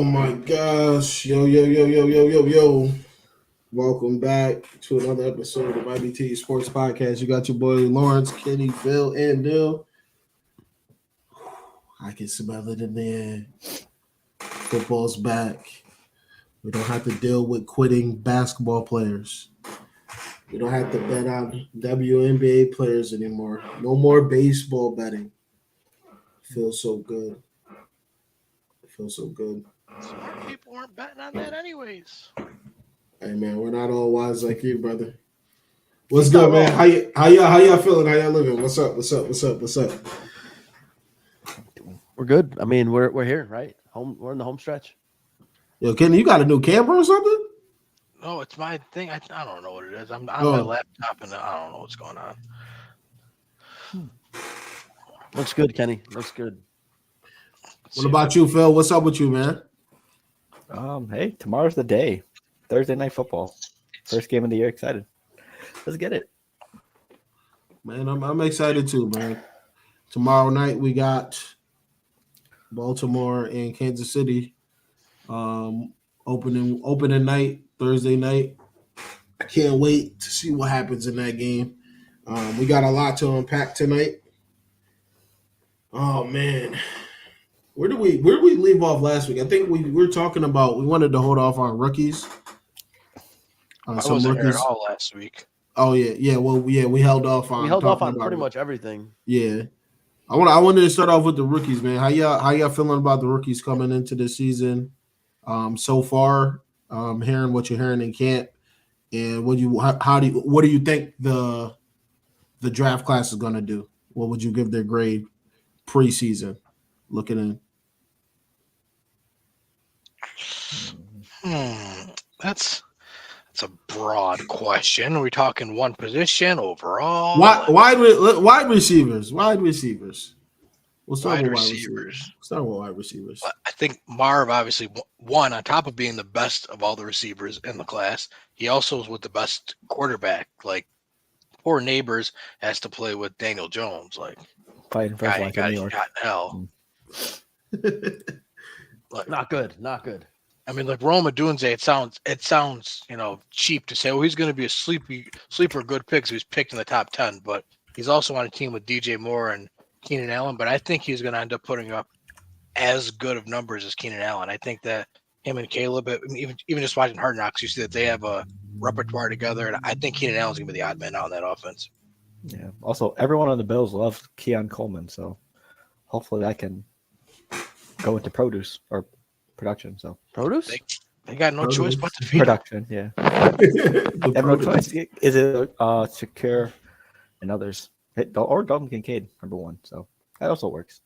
Oh my gosh. Yo. Welcome back to another episode of IBTE Sports Podcast. You got your boy Lawrence, Kenny, Phil, and Dill. I can smell it in the air. Football's back. We don't have to deal with quitting basketball players. We don't have to bet on WNBA players anymore. No more baseball betting. Feels so good. So good. Smart people weren't betting on that anyways. Hey man, we're not all wise like you, brother. What's good, man? How y'all feeling? How y'all living? What's up? We're good. I mean, we're here, right? We're in the home stretch. Yo, Kenny, you got a new camera or something? No, it's my thing. I don't know what it is. I'm on my laptop and I don't know what's going on. Looks good, Kenny. Looks good. What about you, Phil? What's up with you, man? Hey, tomorrow's the day. Thursday night football. First game of the year. Excited. Let's get it. Man, I'm excited too, man. Tomorrow night we got Baltimore and Kansas City. Opening night, Thursday night. I can't wait to see what happens in that game. We got a lot to unpack tonight. Oh man. Where did we leave off last week? I think we were talking about we wanted to hold off on rookies. I wasn't here at all last week. Oh yeah. Well, we held off on. We held off on pretty much everything. Yeah, I wanted to start off with the rookies, man. How y'all feeling about the rookies coming into the season? So far, hearing what you're hearing in camp, and what do you think the draft class is going to do? What would you give their grade preseason? Looking in. That's a broad question. Are we talking one position overall? Wide receivers. We'll start with wide receivers. Start with wide receivers. I think Marv, obviously, one, on top of being the best of all the receivers in the class, he also is with the best quarterback. Like, poor Neighbors has to play with Daniel Jones. Like, fighting for his life in New York. Hell. Like, not good. I mean, like Rome Odunze, it sounds, cheap to say, he's going to be a sleeper good pick, so he's picked in the top 10, but he's also on a team with DJ Moore and Keenan Allen, but I think he's going to end up putting up as good of numbers as Keenan Allen. I think that him and Caleb, even just watching Hard Knocks, you see that they have a repertoire together, and I think Keenan Allen's going to be the odd man out in that offense. Yeah. Also, everyone on the Bills loves Keon Coleman, so hopefully that can go into production. So produce? They got no choice but to feed production. Yeah. They have no choice. Is it Secure and others, or Dalton Kincaid, number one? So that also works.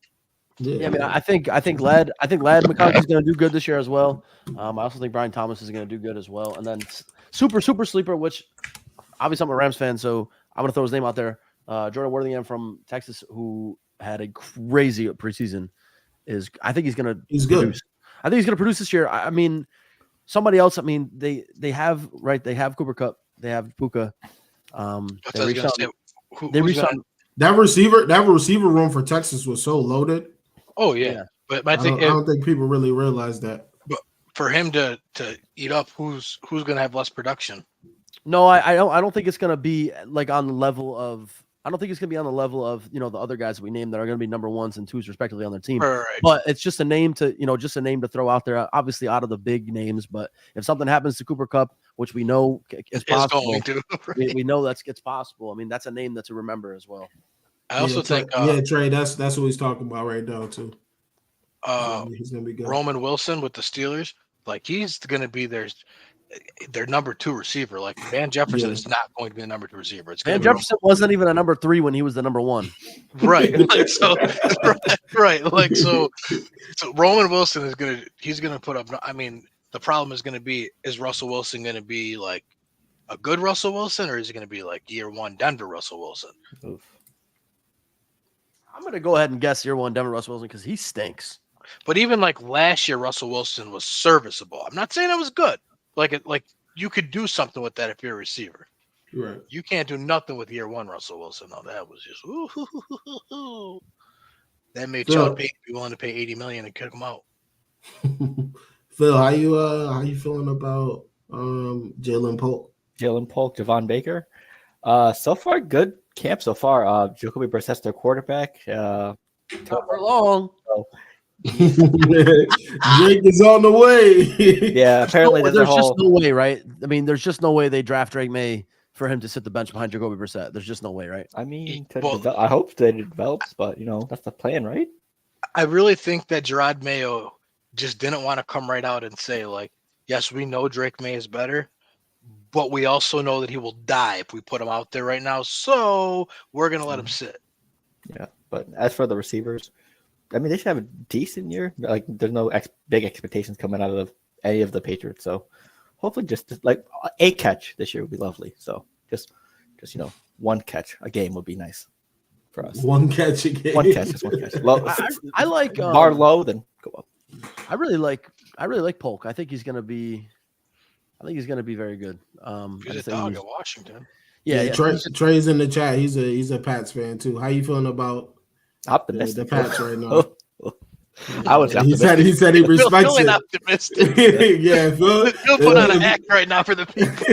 Yeah, I mean, I think Ladd McConkey is going to do good this year as well. I also think Brian Thomas is going to do good as well. And then super sleeper, which obviously I'm a Rams fan, so I'm going to throw his name out there. Jordan Worthingham from Texas, who had a crazy preseason, I think he's going to produce. I think he's going to produce this year. I mean, somebody else. I mean, they have Cooper Kupp, they have Puka. That receiver room for Texas was so loaded. Oh yeah, but I don't think people really realize that. But for him to eat up, who's going to have less production? No, I don't think it's going to be like on the level of. I don't think it's going to be on the level of the other guys that we named that are going to be number ones and twos respectively on their team. Right. But it's just a name to throw out there. Obviously, out of the big names. But if something happens to Cooper Kupp, which we know is possible, going to, right? we know it's possible. I mean, that's a name to remember as well. I also think Trey, that's what he's talking about right now too. He's gonna be good. Roman Wilson with the Steelers, like he's gonna be their number 2 receiver. Like Van Jefferson is not going to be the number 2 receiver. Van Jefferson wasn't even a number 3 when he was the number 1. Right. Like so right. Like so Roman Wilson he's gonna put up. I mean, the problem is gonna be, is Russell Wilson gonna be like a good Russell Wilson, or is he gonna be like year 1 Denver Russell Wilson? Oof. I'm going to go ahead and guess year 1 Denver Russell Wilson because he stinks. But even like last year, Russell Wilson was serviceable. I'm not saying it was good. Like you could do something with that if you're a receiver. Right. You can't do nothing with year 1 Russell Wilson. No, that was just That made Sean Payton be willing to pay $80 million and kick him out. Phil, how you feeling about Jalen Polk? Jalen Polk, Javon Baker. So far, good camp so far. Jacoby Brissett's their quarterback. Not for long. Drake is on the way. Yeah, apparently there's there's a just whole. no way, right? I mean, there's just no way they draft Drake May for him to sit the bench behind Jacoby Brissett. There's just no way, right? I mean, Well- I hope that it develops, but that's the plan, right? I really think that Gerard Mayo just didn't want to come right out and say, like, yes, we know Drake May is better, but we also know that he will die if we put him out there right now. So we're going to let him sit. Yeah, but as for the receivers, I mean, they should have a decent year. Like, there's no big expectations coming out of any of the Patriots. So hopefully just like a catch this year would be lovely. So just one catch a game would be nice for us. One catch a game. One catch, just one catch. Low, I like bar low, then go up. I really like Polk. I think he's gonna be very good. He's a dog at Washington. Yeah. Trey's in the chat. He's a Pats fan too. How you feeling about Optimistic. the Pats right now? I was he said he respects Feeling it. optimistic. Yeah, Phil. He'll put on an act right now for the people.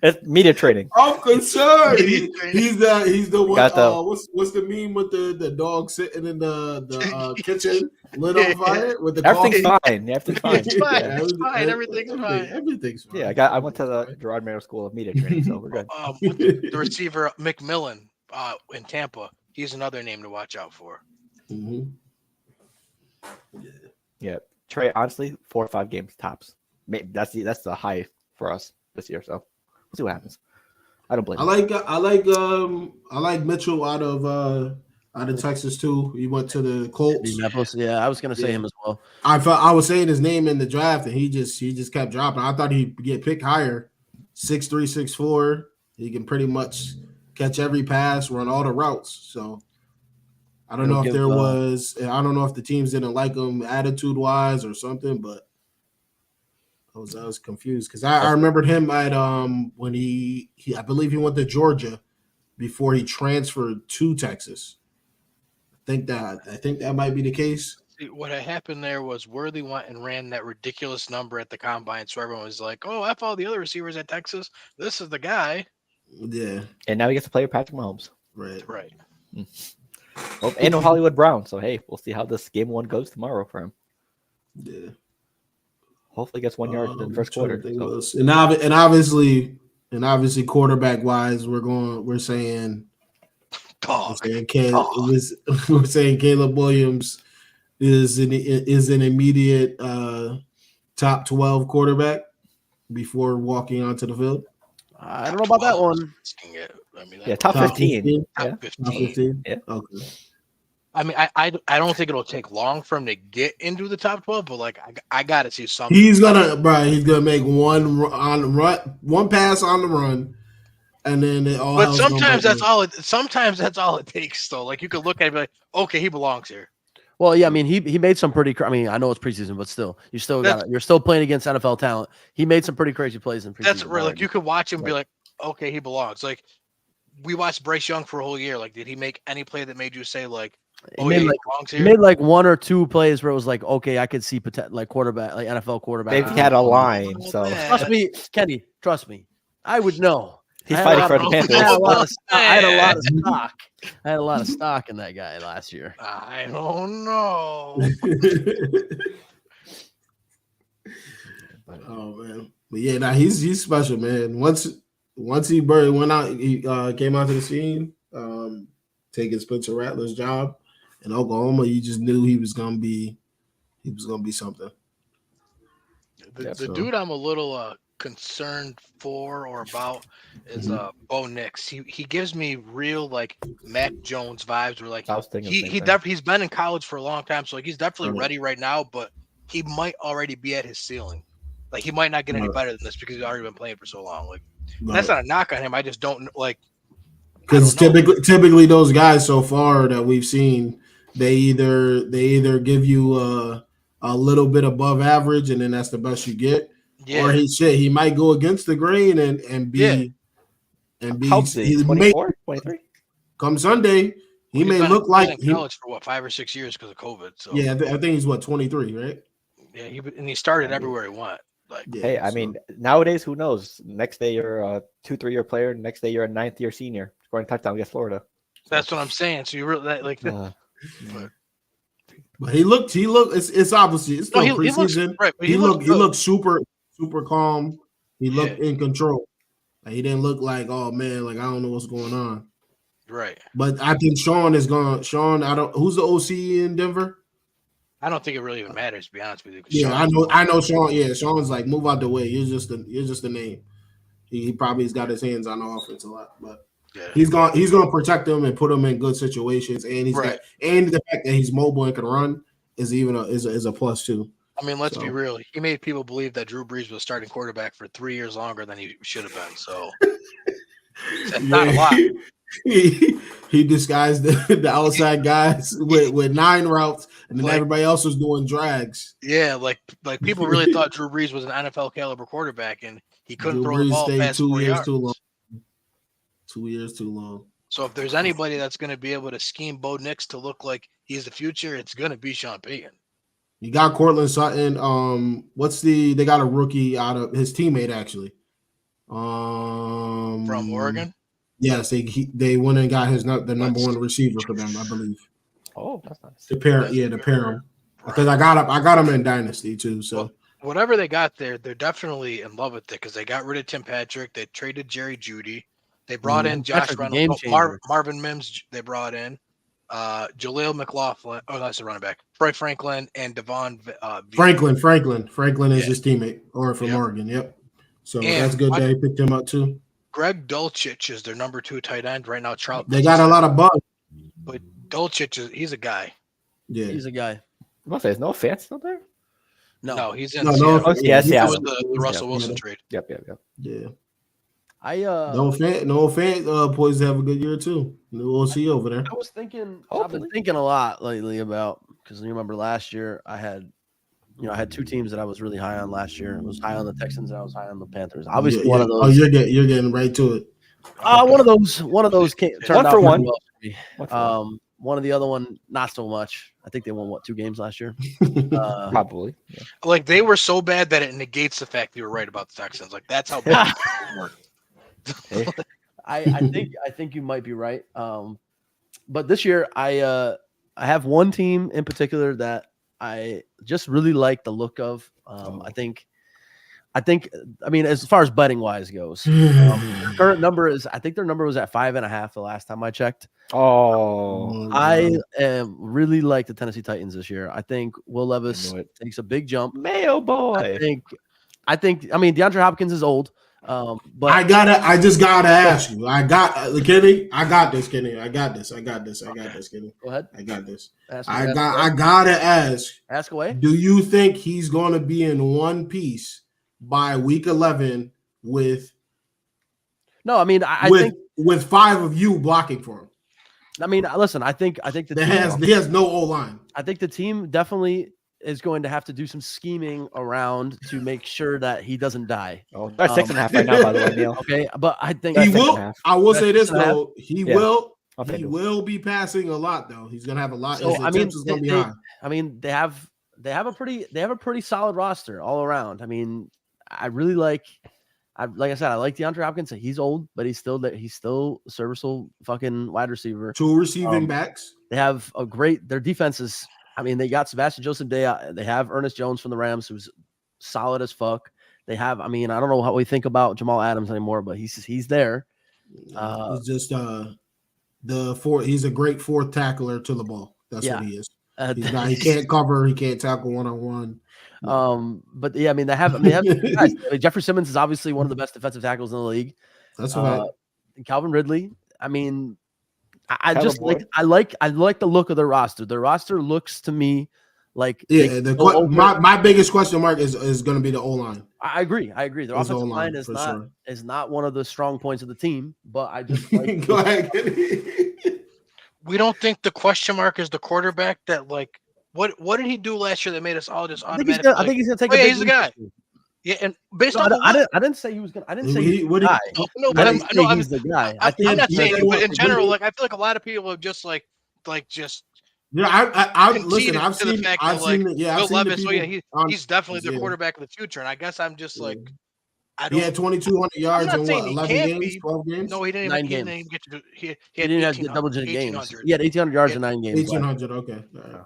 It's media training. I'm concerned. He's the one. Got the- What's the meme with the dog sitting in the kitchen, lit on fire with the Everything's coffee? fine. Everything's fine. It's fine. Yeah, It's fine. Everything's fine. Everything's fine. Yeah, I went to the Gerard Mayo School of Media Training, so we're good. The receiver McMillan in Tampa, he's another name to watch out for. Mhm. Yeah, Trey. Honestly, 4 or 5 games tops. Maybe that's the high for us this year. So we'll see what happens. I don't blame. I like Mitchell out of Texas too. He went to the Colts. Indianapolis. Yeah, I was gonna say him as well. I was saying his name in the draft, and he just kept dropping. I thought he'd get picked higher. 6'3", 6'4". He can pretty much catch every pass, run all the routes. So I don't know if I don't know if the teams didn't like him attitude wise or something, but I was confused because I remembered him at when he I believe he went to Georgia before he transferred to Texas. I think that might be the case. See, what had happened there was Worthy went and ran that ridiculous number at the combine, so everyone was like, "Oh, F all the other receivers at Texas. This is the guy." Yeah, And now he gets to play with Patrick Mahomes. right. Right. Well, and no Hollywood Brown. So hey, we'll see how this game 1 goes tomorrow for him. Yeah. Hopefully, gets 1 yard in the first quarter. So, And obviously, quarterback wise, we're saying Dog. we're saying Caleb Williams is an immediate top 12 quarterback before walking onto the field. I don't know about that one. yeah, top 15. Top Yeah. 15. Top 15? Yeah. Okay. I mean, I don't think it'll take long for him to get into the top 12, but like I gotta see something. He's gonna make one pass on the run, and then it all. But sometimes that's all it takes, though. Like you could look at it and be like, okay, he belongs here. Well, yeah, I mean, he made some pretty. I mean, I know it's preseason, but still, you're still playing against NFL talent. He made some pretty crazy plays in preseason. That's real. Like you could watch him and be like, okay, he belongs. Like we watched Bryce Young for a whole year. Like, did he make any play that made you say like, oh, he belongs here? He made like 1 or 2 plays where it was like, okay, I could see like quarterback, like NFL quarterback. They've had a line, so Trust me, Kenny. Trust me, I would know. he's fighting for the Panthers. I had a lot of stock. I had a lot of stock in that guy last year. I don't know. Oh man, but yeah, he's special, man. Once he went out, he came out to the scene, taking Spencer Rattler's job in Oklahoma. You just knew he was gonna be something. The dude I'm a little concerned for or about is Bo Nix. He gives me real like Mac Jones vibes. Where like he's been in college for a long time, so like he's definitely ready right now, but he might already be at his ceiling. Like he might not get any better than this because he's already been playing for so long. Like that's not a knock on him. I just don't like because typically those guys so far that we've seen, they either give you a little bit above average and then that's the best you get. Yeah. Or he might go against the grain and be 24, 23. Come Sunday, he may look like he college for 5 or 6 years because of COVID. So yeah, I think he's 23, right? Yeah, he started everywhere he went. Like, Yeah, Hey, I mean, nowadays, who knows? Next day you're a 2-3 year player. Next day you're a 9th year senior scoring touchdown against Florida. that's what I'm saying. So you really like, but he looked. It's obviously it's still preseason. Right, but He looked super calm. He looked in control. Like, he didn't look like, oh man, like I don't know what's going on. Right. But I think Sean is gone. Sean, who's the OC in Denver? I don't think it really even matters, to be honest with you. Yeah, I know Sean. Yeah, Sean's like, move out the way. You're just a name. He probably's got his hands on the offense a lot, but he's gonna protect him and put him in good situations. And and the fact that he's mobile and can run is a plus too. I mean, let's be real. He made people believe that Drew Brees was starting quarterback for 3 years longer than he should have been. So that's not a lot. He disguised the outside guys with 9 routes, and then everybody else was doing drags. Yeah, like people really thought Drew Brees was an NFL caliber quarterback, and he couldn't throw the ball past 2 years too long. 2 years too long. So if there's anybody that's going to be able to scheme Bo Nix to look like he's the future, it's going to be Sean Payton. You got Cortland Sutton. They got a rookie out of his teammate actually. From Oregon. Yes, they went and got the number 1 receiver for them, I believe. Oh, that's nice. To pair him. Because I got him in Dynasty too. So well, whatever they got there, they're definitely in love with it because they got rid of Tim Patrick. They traded Jerry Jeudy. They brought in Josh Reynolds, Marvin Mims. They brought in Jaleel McLaughlin. Oh, that's the running back. Troy Franklin and Devon. Franklin is his teammate, or from Oregon. Yep. So that's good that he picked him up too. Greg Dulcich is their number 2 tight end right now. They got a lot of buzz, but Dulcich he's a guy. Yeah, he's a guy. What is no Fant still there? No, he's in. Yeah. That was the Russell Wilson trade. Yep. Yeah. No fan, poised to have a good year too. We'll see over there. I was thinking. I've been thinking a lot lately about because you remember last year I had 2 teams that I was really high on last year. I was high on the Texans and I was high on the Panthers. Obviously, one of those. Oh, you're getting right to it. One of those turned out for one. well for me. One of the other one, not so much. I think they won 2 games last year. Probably. Yeah. Like they were so bad that it negates the fact that you were right about the Texans. Like that's how bad they were. I think you might be right. But this year I have one team in particular that I just really like the look of. I think as far as betting wise goes, current number is I think their number was at 5.5 the last time I checked. I really like the Tennessee Titans this year. I think Will Levis takes a big jump. Mayo boy. I think DeAndre Hopkins is old. But I just gotta ask you. Kenny. I got this, Kenny. Kenny. Go ahead. I got this. I gotta ask. Ask away. Do you think he's gonna be in one piece by week 11 with? No, I think with 5 of you blocking for him. Listen. I think the he has no O-line. I think the team definitely is going to have to do some scheming around to make sure that he doesn't die. Oh, that's 6.5 right now, by the way, Neil. Okay, but I think he will. I will say this though, he will. Okay, he will be passing a lot though. He's gonna have a lot. So, his attempts is gonna be high. they have a pretty solid roster all around. I really like I said, I like DeAndre Hopkins. He's old, but he's still serviceable fucking wide receiver. 2 receiving backs. They have their defense is. They got Sebastian Joseph Day. They have Ernest Jones from the Rams, who's solid as fuck. They have, I don't know how we think about Jamal Adams anymore, but he's there. He's just he's a great 4th tackler to the ball. That's what he is. He can't cover, he can't tackle one-on-one. But yeah, they have guys. Jeffrey Simmons is obviously one of the best defensive tackles in the league. That's right. Calvin Ridley. I like the look of their roster. Their roster looks to me like my biggest question mark is going to be the O-line. I agree. Their offensive line is not one of the strong points of the team, but I just like go ahead. We don't think the question mark is the quarterback that what did he do last year that made us all just automatically? I think he's going to take he's the guy. Yeah, and based on I didn't say he was gonna. I didn't say he's the guy. No, but I'm the guy. I'm not saying it, but in general, I feel like a lot of people have just Yeah, I listen. conceded I've to the seen. fact I've that, like, seen. Yeah, I've Will seen the Levis, people. he's definitely the Yeah. quarterback of the future. And I guess I'm just like, I He had don't. 2,200 I'm yards not in saying what, he 11 can't games, be. 12 games? No, he didn't 9 even games. get to. He He had didn't have 1800. double-digit games. 1800. He had 1,800 yards Yeah. in 9 games. 1,800. Okay. All right.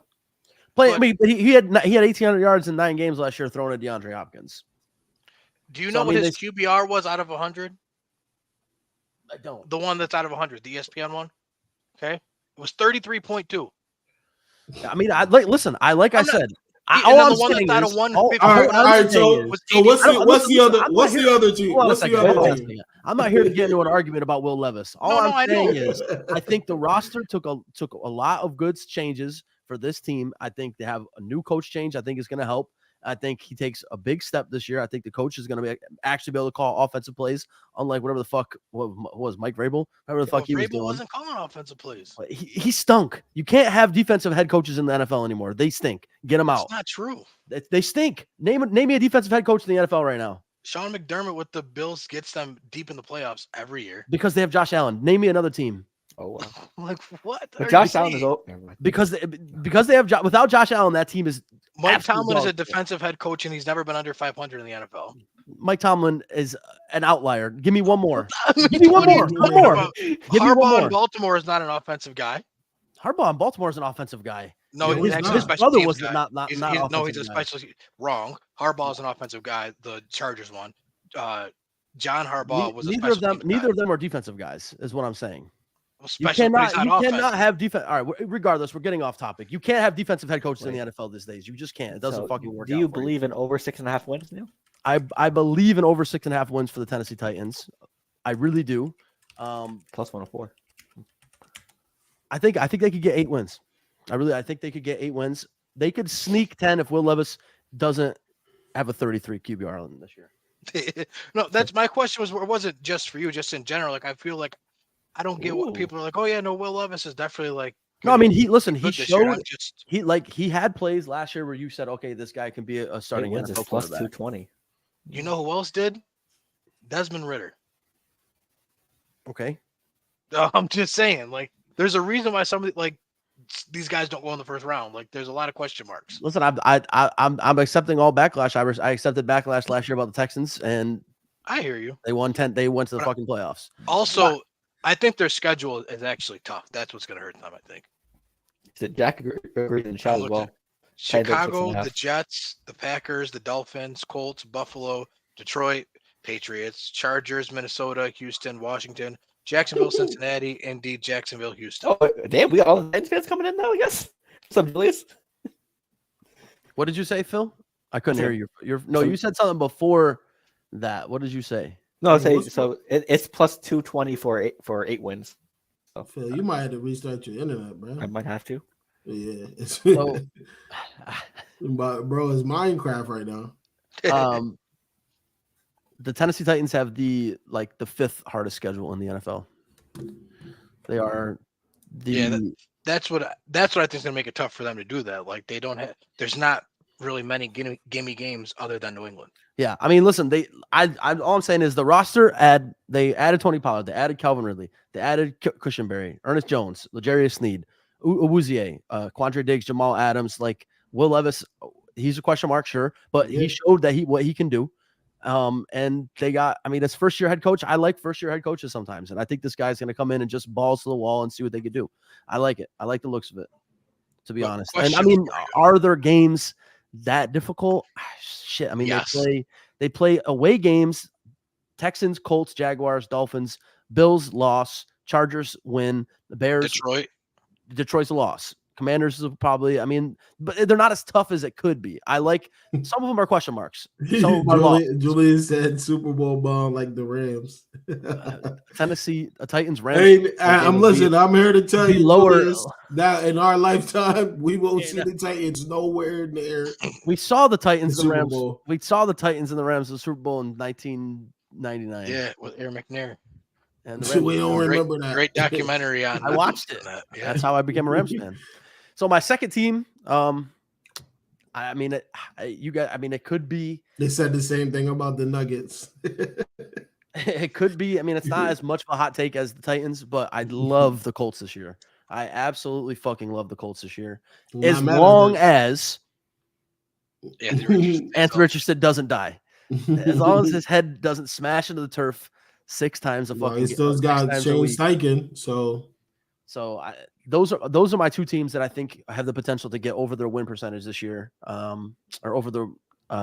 Play. I But- mean, but he had 1,800 yards in 9 games last year, throwing at DeAndre Hopkins. Do you So, know I what mean, his QBR was out of 100? I don't. The one that's out of 100, the ESPN one. Okay, it was 33.2. I mean, listen. I said. And All then I'm the one saying that's out is, of 150. All right. what All I'm right. saying So, was so what's the listen, other? I'm What's not the other team? Hold on a What's the second. other Hold on a team? second. I'm not here to get into an argument about Will Levis. All No, I I'm saying know. is, I think the roster took a lot of good changes for this team. I think they have a new coach change. I think it's going to help. I think he takes a big step this year. I think the coach is going to actually be able to call offensive plays, unlike whatever the fuck what was Mike Vrabel. Whatever the fuck he was Vrabel doing. wasn't calling offensive plays. He stunk. You can't have defensive head coaches in the NFL anymore. They stink. Get them out. It's not true. They stink. Name me a defensive head coach in the NFL right now. Sean McDermott with the Bills gets them deep in the playoffs every year. Because they have Josh Allen. Name me another team. Oh, wow. Like what? But Josh Allen is old. Because they have without Josh Allen, that team is Mike absolute Tomlin is a dog shit. defensive head coach, and he's never been under 500 in the NFL. Mike Tomlin is an outlier. Give me one more. Give me one more. One more. Give me one Harbaugh more. in Baltimore is not an offensive guy. Harbaugh in Baltimore is an offensive guy. No, Yeah, he's he's actually a not. special His brother teams was guy. not No, he's offensive a guy. special. Wrong. Harbaugh is an offensive guy. The Chargers one. John Harbaugh was a Neither special of them. teams Neither guy. of them are defensive guys. Is what I'm saying. Well, You special, but he's cannot. not You offensive. cannot have defense. All right. Regardless, we're getting off topic. You can't have defensive head coaches in the NFL these days. You just can't. It doesn't fucking work. Do you believe in over 6.5 wins, Neil? I believe in over 6.5 wins for the Tennessee Titans. I really do. Plus 104. I think they could get 8 wins. I think they could get 8 wins. They could sneak 10 if Will Levis doesn't have a 33 QBR this year. No, that's my question. Was it just for you? Just in general, like I feel like I don't get what people are like. Oh yeah, no, Will Levis is definitely like. No, I mean he good this year. showed I'm just he had plays last year where you said, okay, this guy can be a starting Wins is NFL plus quarterback. 220. You know who else did? Desmond Ridder. Okay. I'm just saying, like, there's a reason why somebody like these guys don't go in the first round. Like, there's a lot of question marks. Listen, I'm accepting all backlash. I accepted backlash last year about the Texans, and I hear you. they won 10. They went to the But fucking playoffs. Also, I think their schedule is actually tough. That's what's going to hurt them. I think. Jack agreed in the chat as well. Chicago, 6.5. the Jets, the Packers, the Dolphins, Colts, Buffalo, Detroit, Patriots, Chargers, Minnesota, Houston, Washington, Jacksonville, Cincinnati, indeed Jacksonville, Houston. Oh, damn, we got all the Titans fans coming in now, I guess. What's up, Julius? What did you say, Phil? I couldn't hear you. So- You said something before that. What did you say? No, What's- say so. It's plus 220 for 8 wins. So, Phil, you might have to restart your internet, bro. I might have to. Yeah, it's, So, but bro, it's Minecraft right now. The Tennessee Titans have the 5th hardest schedule in the NFL. They are That's what I think is going to make it tough for them to do that. Like they don't have. There's not really many gimme games other than New England. Yeah, I mean, listen, all I'm saying is the roster they added Tony Pollard, they added Calvin Ridley, they added Cushenberry, Ernest Jones, L'Jarius Sneed, Awuzie, Quandre Diggs, Jamal Adams, like Will Levis. He's a question mark, sure, but he showed that what he can do. And they got, I mean, as first year head coach, I like first year head coaches sometimes, and I think this guy's going to come in and just balls to the wall and see what they could do. I like it. I like the looks of it, to be honest. And I mean, are there games that difficult? Shit. I mean, Yes. they play away games: Texans, Colts, Jaguars, Dolphins, Bills loss, Chargers win, the Bears, Detroit's a loss. Commanders is probably, I mean, but they're not as tough as it could be. I like some of them are question marks. Some of them are Julian said Super Bowl bound like the Rams. Tennessee, Titans, Rams. Hey, I'm listening. I'm here to tell you, lower Julius, that in our lifetime, we won't see the Titans nowhere near. We saw the Titans and the Super Rams. Bowl. We saw the Titans and the Rams in the Super Bowl in 1999. Yeah, with Aaron McNair. And the Rams, We don't remember that. Great documentary on. I watched it. That. Yeah. That's how I became a Rams fan. So my second team, I mean, it could be. They said the same thing about the Nuggets. It could be. I mean, it's not as much of a hot take as the Titans, but I love the Colts this year. I absolutely fucking love the Colts this year. I'm As not mad at long that. as Anthony Richardson. Anthony Richardson doesn't die. As long as his head doesn't smash into the turf 6 times a Well, fucking he still 6 got times a Shane week. Steichen, so Those are my 2 teams that I think have the potential to get over their win percentage this year, or over the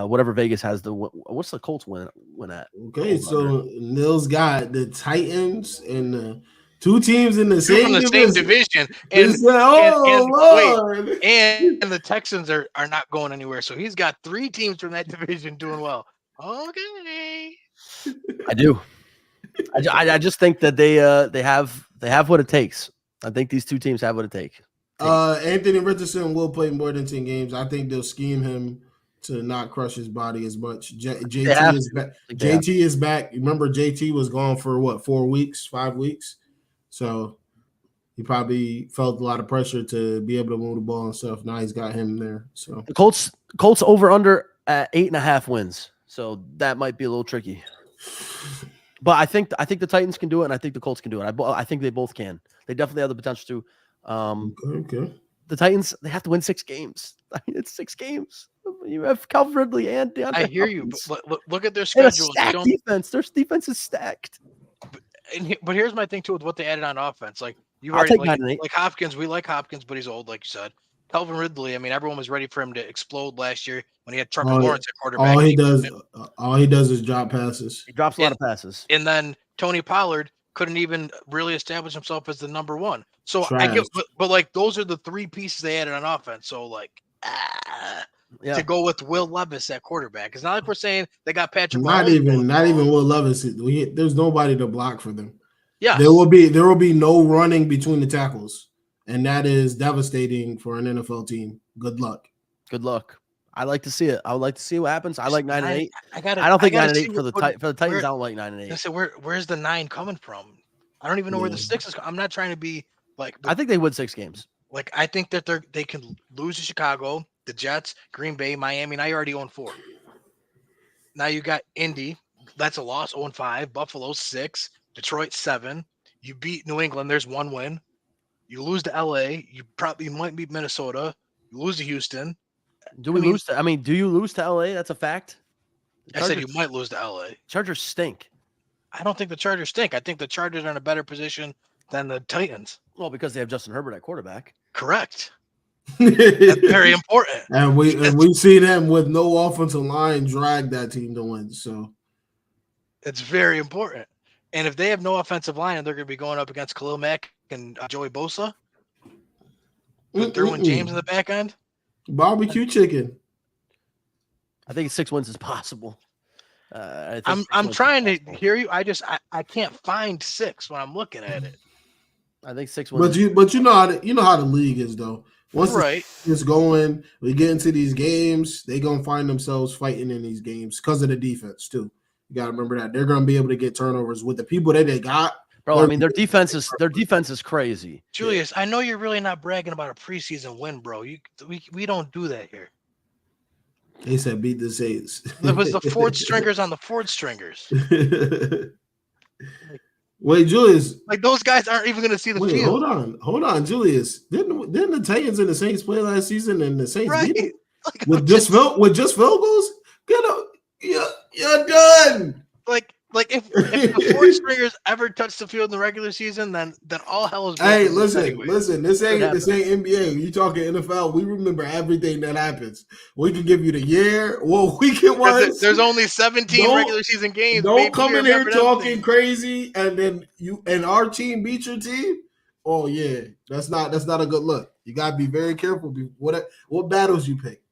whatever Vegas has what's the Colts win at? okay. So Nils got the Titans and the 2 teams in the Two same from the division. same division, They and said, "Oh Lord!" and the Texans are not going anywhere. So he's got 3 teams from that division doing well. Okay. I do. I just think that they have what it takes. I think these 2 teams have what it takes. Anthony Richardson will play more than 10 games. I think they'll scheme him to not crush his body as much. JT is back. JT is back. Remember, JT was gone for what, 4 weeks, 5 weeks? So he probably felt a lot of pressure to be able to move the ball and stuff. Now he's got him there. So The Colts over under at 8.5 wins. So that might be a little tricky. But I think the Titans can do it, and I think the Colts can do it. I think they both can. They definitely have the potential to. okay. The Titans, they have to win 6 games. I mean, it's 6 games. You have Calvin Ridley and DeAndre I hear you, Hopkins. but look at their And a schedule. stacked defense. Their defense is stacked. But here's my thing too with what they added on offense. Like you I'll already take 9 and 8. like Hopkins. We like Hopkins, but he's old, like you said. Calvin Ridley. I mean, everyone was ready for him to explode last year when he had Trevor Lawrence at quarterback. All he does is drop passes. He drops a lot of passes. And then Tony Pollard couldn't even really establish himself as the number 1. So Trash. I get, but like those are the 3 pieces they added on offense. So like, to go with Will Levis at quarterback. It's not like we're saying they got Patrick. Not even Will Levis. There's nobody to block for them. Yeah, there will be no running between the tackles, and that is devastating for an NFL team. Good luck. I like to see it. I would like to see what happens. I like 9 and 8. I don't think 9 and 8 for the Titans. I don't like 9 and 8. I said, where's the 9 coming from? I don't even know where the 6 is. I'm not trying to be like. I think they win 6 games. Like I think that they can lose to Chicago, the Jets, Green Bay, Miami. Now you already own 4. Now you got Indy. That's a loss. 0-5. Buffalo 6. Detroit 7. You beat New England. There's 1 win. You lose to LA. You might beat Minnesota. You lose to Houston. Do you lose to LA? That's a fact. I said you might lose to LA. Chargers stink. I don't think the Chargers stink. I think the Chargers are in a better position than the Titans. Well, because they have Justin Herbert at quarterback. Correct. That's very important. And we see them with no offensive line drag that team to win. So it's very important. And if they have no offensive line and they're going to be going up against Khalil Mack and Joey Bosa, with Derwin James in the back end, barbecue chicken. I think 6 wins is possible. I'm trying to hear you. I can't find 6 when I'm looking at it. I think 6 wins. But you know how the league is though. Once it's going, we get into these games, they gonna find themselves fighting in these games because of the defense too. You gotta remember that they're gonna be able to get turnovers with the people that they got. Bro, I mean their defense is crazy. Julius, I know you're really not bragging about a preseason win, bro. We don't do that here. They said beat the Saints. It was the Ford stringers on the Ford stringers. Wait, Julius. Like those guys aren't even going to see the field. Hold on, Julius. Didn't the Titans and the Saints play last season and the Saints beat them? Like, with just field goals? Get up. You're done. Like if the Ford stringers ever touch the field in the regular season, then all hell is. Hey, listen. This ain't NBA. You talking NFL? We remember everything that happens. We can give you the year, what week it was. There's only 17 regular season games. Don't come in here talking crazy, and then our team beat your team. Oh yeah, that's not a good look. You gotta be very careful. What battles you pick.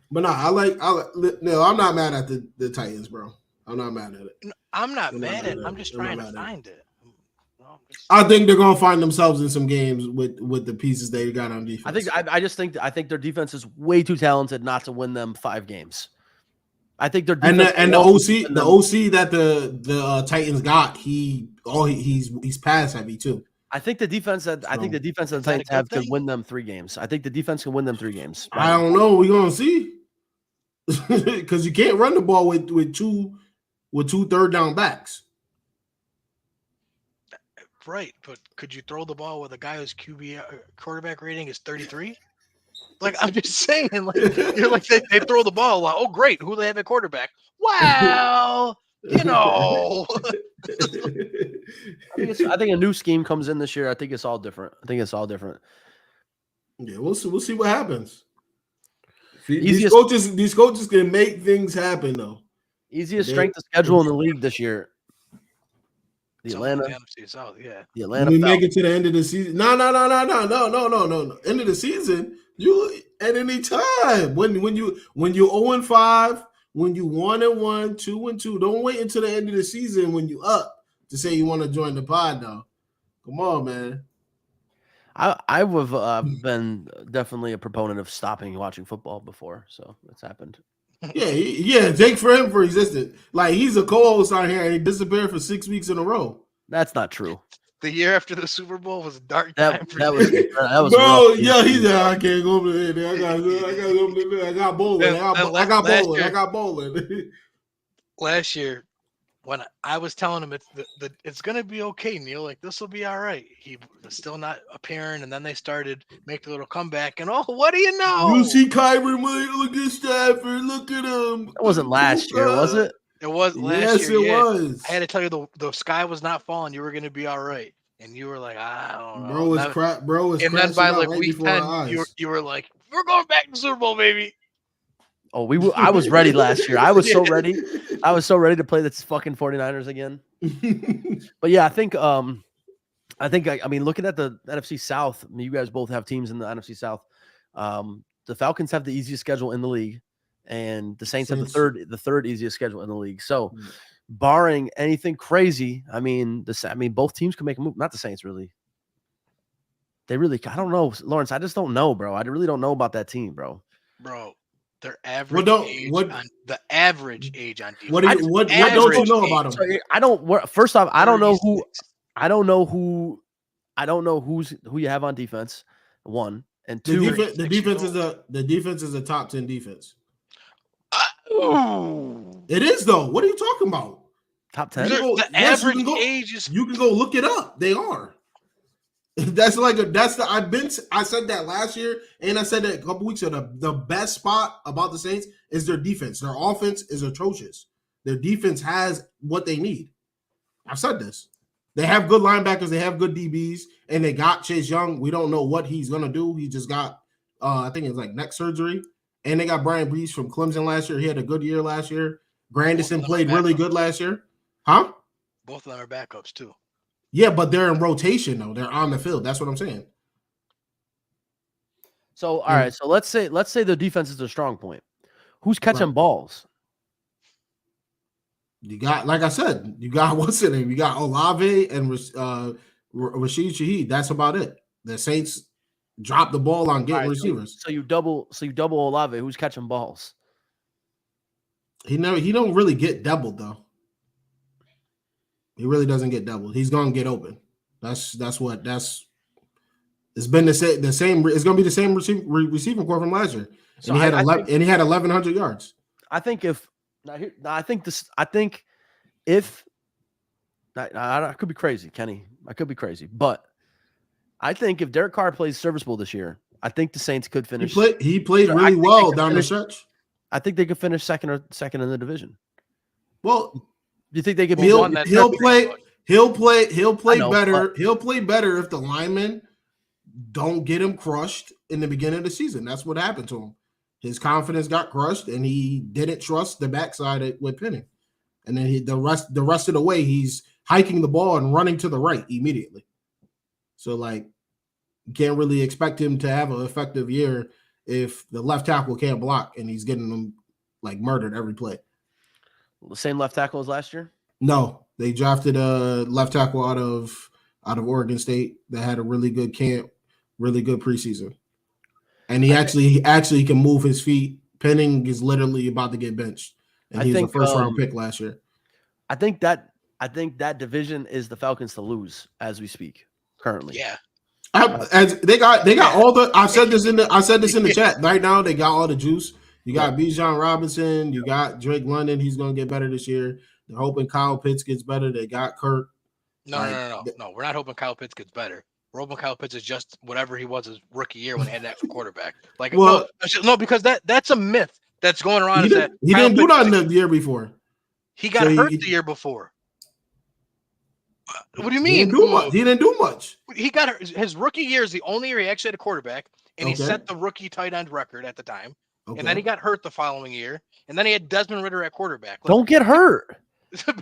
But no, I'm not mad at the Titans, bro. I'm not mad at it. I'm not mad at it. I'm just trying to find it. I think they're gonna find themselves in some games with the pieces they got on defense. I think their defense is way too talented not to win them 5 games. I think their defense the OC that the Titans got, he's pass heavy too. I think the defense that the Titans have can win them 3 games. I think the defense can win them 3 games. Right? I don't know. We're gonna see. Because you can't run the ball with two third down backs. right, but could you throw the ball with a guy whose quarterback rating is 33? Like, I'm just saying, like, you're like, they throw the ball a lot. Oh, great. Who do they have at quarterback? Well, you know. I think a new scheme comes in this year. I think it's all different. Yeah, we'll see what happens. Easiest- These coaches can make things happen though. Easiest strength of schedule in the league this year. The Atlanta. NFC South, yeah. The Atlanta. When we make it to the end of the season. No. End of the season, you at any time. When you 0-5, when you 1-1, 2-2. Don't wait until the end of the season when you up to say you want to join the pod though. Come on, man. I would have been definitely a proponent of stopping watching football before, so it's happened. Yeah. Jake for him for existence. Like he's a co-host on here and he disappeared for 6 weeks in a row. That's not true. The year after the Super Bowl was a dark time for that was bro. rough. Yeah, he's like, I can't go over there. I got go over there. I got bowling. I got bowling. Last year, when I was telling him it's gonna be okay, Neil, like this will be all right. He was still not appearing, and then they started making a little comeback, and what do you know? You see Kyron Williams, look at Stafford, look at him. That wasn't last year, was it? It was last Yes, year. it was. I had to tell you the sky was not falling. You were gonna be all right, and you were like, I don't know. Bro, it's crap. Bro, it's and then by like week 10, you were like, we're going back to the Super Bowl, baby. Oh, I was ready last year. I was so ready. I was so ready to play the fucking 49ers again. But yeah, I mean, looking at the NFC South, I mean, you guys both have teams in the NFC South. The Falcons have the easiest schedule in the league, and the Saints have the third easiest schedule in the league. So, barring anything crazy, I mean, both teams can make a move. Not the Saints, really. I don't know, Lawrence. I just don't know, bro. I really don't know about that team, bro. Bro. Their average the average age on defense. What don't you know about them? So I don't. First off, I don't know who you have on defense. One and two. The defense is a top 10 defense. It is though. What are you talking about? Top 10. Average age is. You can go look it up. They are. I said that last year, and I said that a couple weeks ago. The best spot about the Saints is their defense. Their offense is atrocious. Their defense has what they need. I've said this. They have good linebackers. They have good DBs, and they got Chase Young. We don't know what he's gonna do. He just got, I think it's like neck surgery, and they got Brian Brees from Clemson last year. He had a good year last year. Grandison played really good last year, huh? Both of them are backups too. Yeah, but they're in rotation though. They're on the field. That's what I'm saying. So all right. So let's say the defense is a strong point. Who's catching balls? You got, like I said, you got what's in it? You got Olave and Rashid Shaheed. That's about it. The Saints dropped the ball on getting receivers. So you double Olave. Who's catching balls? He don't really get doubled though. He really doesn't get doubled. He's gonna get open. It's been the same. It's gonna be the same receiving core from last year. So he had 1,100 yards. I think I could be crazy, Kenny. I could be crazy, but I think if Derek Carr plays serviceable this year, I think the Saints could finish. He played really well down the stretch. I think they could finish second in the division. Well, do you think they could be? He'll play better. He'll play better if the linemen don't get him crushed in the beginning of the season. That's what happened to him. His confidence got crushed, and he didn't trust the backside with Penning. And then the rest of the way, he's hiking the ball and running to the right immediately. So, like, you can't really expect him to have an effective year if the left tackle can't block and he's getting them like murdered every play. The same left tackle as last year? No, they drafted a left tackle out of Oregon State that had a really good camp, really good preseason, and he actually can move his feet. Penning is literally about to get benched, and he's a first round pick last year. I think that division is the Falcons to lose as we speak currently. Yeah. They got all the. I said this in the chat. Right now, they got all the juice. You got Bijan Robinson. You got Drake London. He's gonna get better this year. They're hoping Kyle Pitts gets better. They got Kirk, No. We're not hoping Kyle Pitts gets better. We're hoping Kyle Pitts is just whatever he was his rookie year when he had an extra quarterback. Like, Well, no, because that's a myth that's going around. He didn't do that in the year before. He got hurt the year before. What do you mean? He didn't do much. He got hurt. His rookie year is the only year he actually had a quarterback, and he set the rookie tight end record at the time. Okay. And then he got hurt the following year, and then he had Desmond Ritter at quarterback. Like, don't get hurt.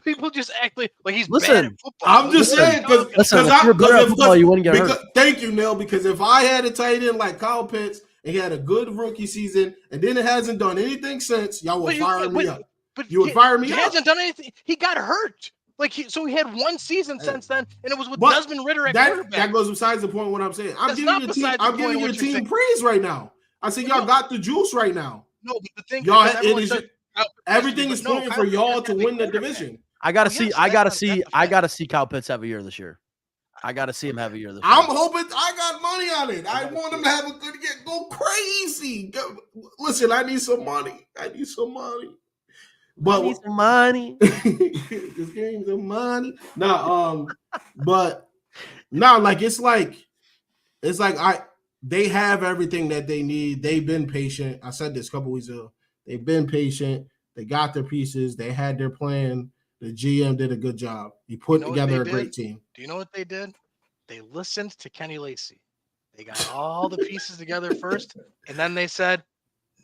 People just act like he's bad at football. I'm just saying because you wouldn't get hurt. Thank you, Neil. Because if I had a tight end like Kyle Pitts and he had a good rookie season and then it hasn't done anything since, y'all would fire me up. But you would fire me up. He hasn't done anything. He got hurt. So he had one season since then, and it was with Desmond Ritter at quarterback. That goes besides the point. What I'm saying, I'm giving your team praise right now. I said y'all got the juice right now. No, but the thing, y'all, everything is pointing for y'all to win the division. I gotta see Kyle Pitts have a year this year. I gotta see him have a year this year. I'm hoping. I got money on it. I want him to have a good year. Go crazy. Listen, I need some money. But need some money. This game's some money. No, but no, they have everything that they need. They've been patient. I said this a couple weeks ago. They've been patient. They got their pieces. They had their plan. The GM did a good job. He put together a great team. Do you know what they did? They listened to Kenny Lacy. They got all the pieces together first, and then they said,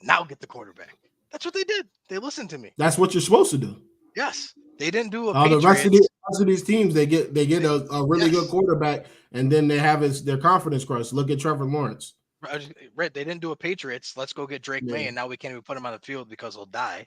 "Now get the quarterback." That's what they did. They listened to me. That's what you're supposed to do. Yes, they didn't do the rest of these teams. They get a really good quarterback, and then they have their confidence crushed. Look at Trevor Lawrence. Right, they didn't do a Patriots. Let's go get Drake May, and now we can't even put him on the field because he'll die.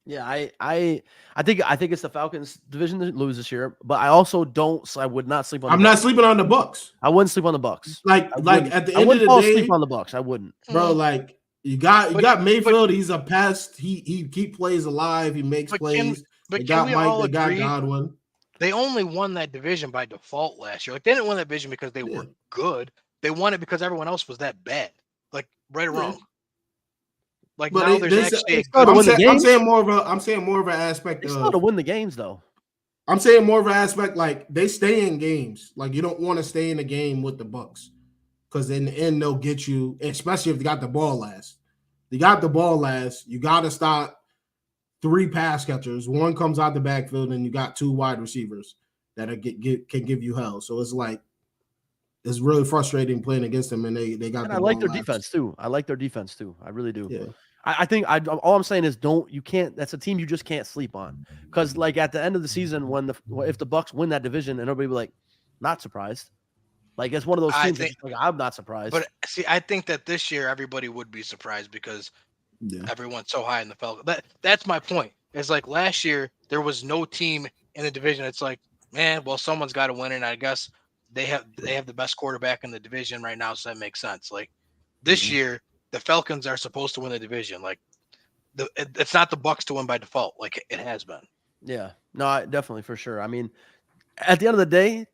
Yeah, I think it's the Falcons division that lose this year, but I also would not sleep on. I'm not sleeping on the Bucs. I wouldn't sleep on the Bucs. Like at the end of the day, sleep on the Bucs. I wouldn't, bro. Like you got Mayfield. He's a pest. He keep plays alive. He makes plays. They got Mike. They got Godwin. They only won that division by default last year. Like they didn't win that division because they were good. They won it because everyone else was that bad. Like right or wrong. Like but now there's actually I'm saying more of an aspect of still to win the games though. I'm saying more of an aspect like they stay in games. Like you don't want to stay in a game with the Bucs because in the end they'll get you, especially if they got the ball last. You got to stop 3 pass catchers. One comes out the backfield and you got 2 wide receivers that can give you hell. So it's like it's really frustrating playing against them, and they got. And I like their defense too. I really do. Yeah. I think all I'm saying is that's a team you just can't sleep on because like at the end of the season if the Bucs win that division and everybody be like not surprised, like it's one of those teams I'm not surprised. But see, I think that this year everybody would be surprised because everyone's so high in the Falcons. That's my point. It's like last year there was no team in the division. It's like someone's got to win, and I guess they have the best quarterback in the division right now, so that makes sense. Like this year. The Falcons are supposed to win the division. Like it's not the Bucs to win by default, like it has been. Yeah, no, definitely for sure. I mean, at the end of the day,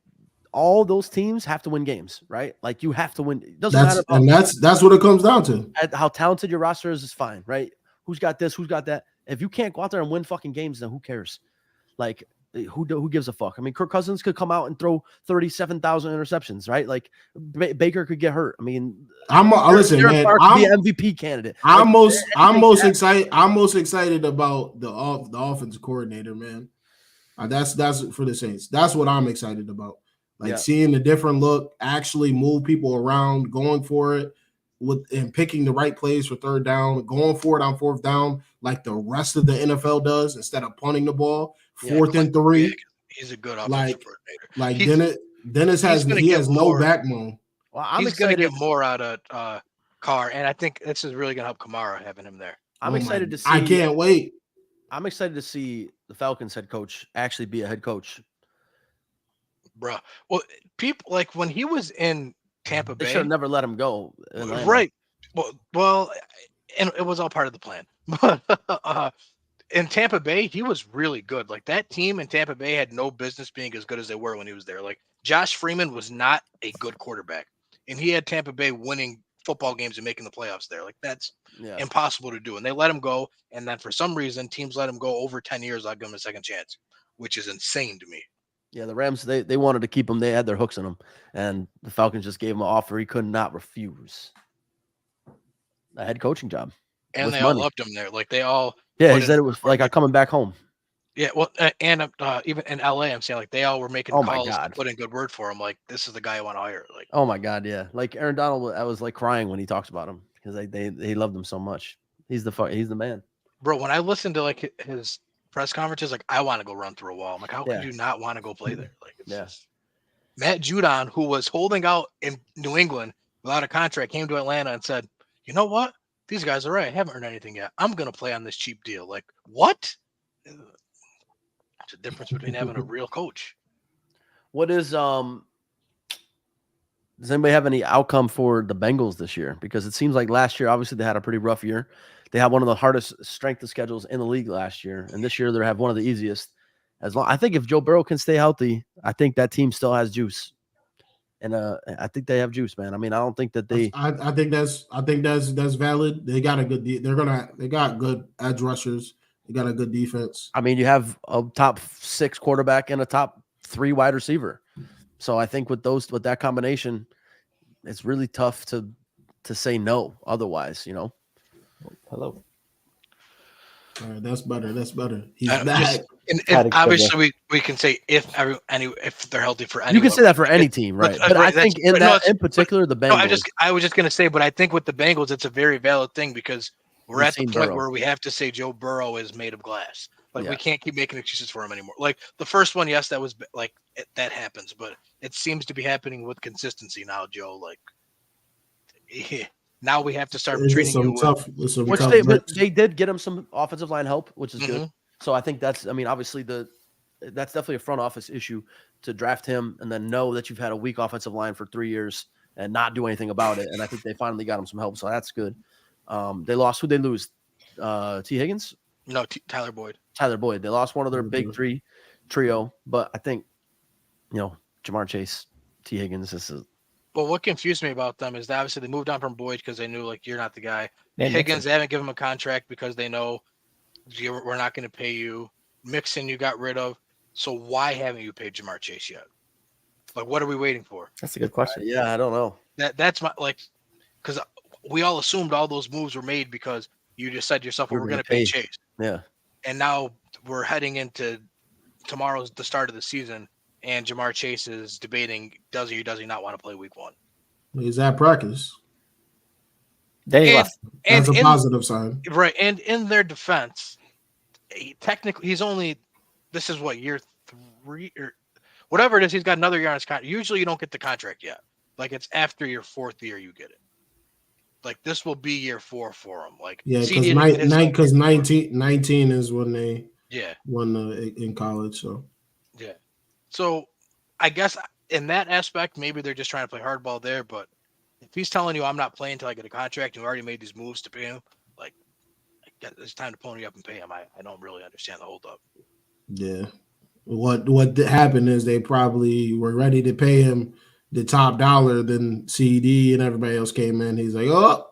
all those teams have to win games, right? Like you have to win. It doesn't matter. And that's what it comes down to. How talented your roster is fine, right? Who's got this? Who's got that? If you can't go out there and win fucking games, then who cares? Like who gives a fuck? I mean, Kirk Cousins could come out and throw 37,000 interceptions, right? Like Baker could get hurt. I mean, listen, man. I'm the MVP candidate. I'm most excited about the offensive coordinator, man. That's for the Saints. That's what I'm excited about. Like seeing the different look, actually move people around, going for it and picking the right plays for third down, going for it on fourth down, like the rest of the NFL does, instead of punting the ball. 4th and 3. He's a good offensive coordinator. Like Dennis has no backbone. Well, he's going to get more out of Carr, and I think this is really going to help Kamara having him there. I'm excited to see. I can't wait. I'm excited to see the Falcons head coach actually be a head coach. Bruh. Well, people like when he was in Tampa Bay, they should have never let him go. Right. Well, and it was all part of the plan. But in Tampa Bay, he was really good. Like that team in Tampa Bay had no business being as good as they were when he was there. Like Josh Freeman was not a good quarterback, and he had Tampa Bay winning football games and making the playoffs there. Like that's impossible to do. And they let him go. And then for some reason, teams let him go over 10 years. I'll give him a second chance, which is insane to me. Yeah, the Rams, they wanted to keep him. They had their hooks in him, and the Falcons just gave him an offer he could not refuse. A head coaching job. And with they all money. loved him there. Like they all. Yeah, put he said in it was like I'm coming back home. Yeah, well, and even in LA, I'm saying like they all were making Oh my calls to God. put in good word for him. Like this is the guy I want to hire. Like, Oh my God, yeah. Like Aaron Donald, I was like crying when he talks about him because they loved him so much. He's the man. bro, when I listened to like his press conferences, like I want to go run through a wall. I'm like, how Yeah. could you not want to go play there? Like, it's Yeah. just Matt Judon, who was holding out in New England without a contract, came to Atlanta and said, "You know what? These guys are right. I haven't earned anything yet. I'm gonna play on this cheap deal." Like, what? There's a difference between having a real coach. What is does anybody have any outcome for the Bengals this year? Because it seems like last year, obviously, they had a pretty rough year. They had one of the hardest strength of schedules in the league last year, and this year they have one of the easiest. I think if Joe Burrow can stay healthy, I think that team still has juice, and I think they have juice, man. I mean, I don't think that they. I think that's valid. They got a good. They got good edge rushers. They got a good defense. I mean, you have a top 6 quarterback and a top 3 wide receiver. So I think with that combination, it's really tough to say no otherwise, you know. Hello. All right, that's better. He's Just- back. and obviously we can say if they're healthy for anyone. You can say that for any team, right? But- But I that's- think in but no, that in particular, the No, Bengals. I was just gonna say, but I think with the Bengals, it's a very valid thing because we're We've at the seen point Burrow. where we have to say Joe Burrow is made of glass. Like Yeah. we can't keep making excuses for him anymore. Like the first one, yes, that was like that happens, but it seems to be happening with consistency now, Joe. Like now we have to start It's treating some you. tough. Some Which tough but breaks. they did get him some offensive line help, which is good. Mhm. So I think that's, I mean, obviously that's definitely a front office issue to draft him and then know that you've had a weak offensive line for 3 years and not do anything about it. And I think they finally got him some help, so that's good. They lost. Who'd they lose? T. Higgins, No, Tyler Boyd. Tyler Boyd. They lost one of their Mhm. big 3 trio, but I think Jamar Chase, T. Higgins. This is Well, what confused me about them is that obviously they moved on from Boyd because they knew like you're not the guy. Yeah, Higgins, they haven't given him a contract because they know we're not going to pay you. Mixon, you got rid of. So why haven't you paid Jamar Chase yet? Like, what are we waiting for? That's a good question. yeah, I don't know. That's my because we all assumed all those moves were made because you just said to yourself, well, We're we're gonna going to pay pay. Chase, Yeah. and now we're heading into tomorrow's the start of the season, and Jamar Chase is debating does he or does he not want to play Week 1. He's at practice. Then he And- left. That's a in- positive sign. Right, and in their defense, he's only this is what year 3 or whatever it is. He's got another year on his contract. Usually, you don't get the contract yet. Like it's after your 4th year you get it. Like this will be year 4 for him. Like Yeah, CD because didn't get his- 19 is when they Yeah, won in college. So yeah. So I guess in that aspect, maybe they're just trying to play hardball there. But if he's telling you I'm not playing until I get a contract, and you already made these moves to pay him, like it's time to pony up and pay him. I don't really understand the holdup. yeah, what happened is they probably were ready to pay him the top dollar. Then CD and everybody else came in. He's like, oh,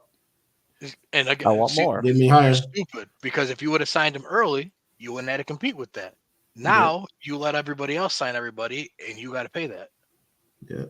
And again, I want more. give me You're higher. stupid because if you would have signed him early, you wouldn't have to compete with that. Now you let everybody else sign everybody, and you got to pay that. Yeah.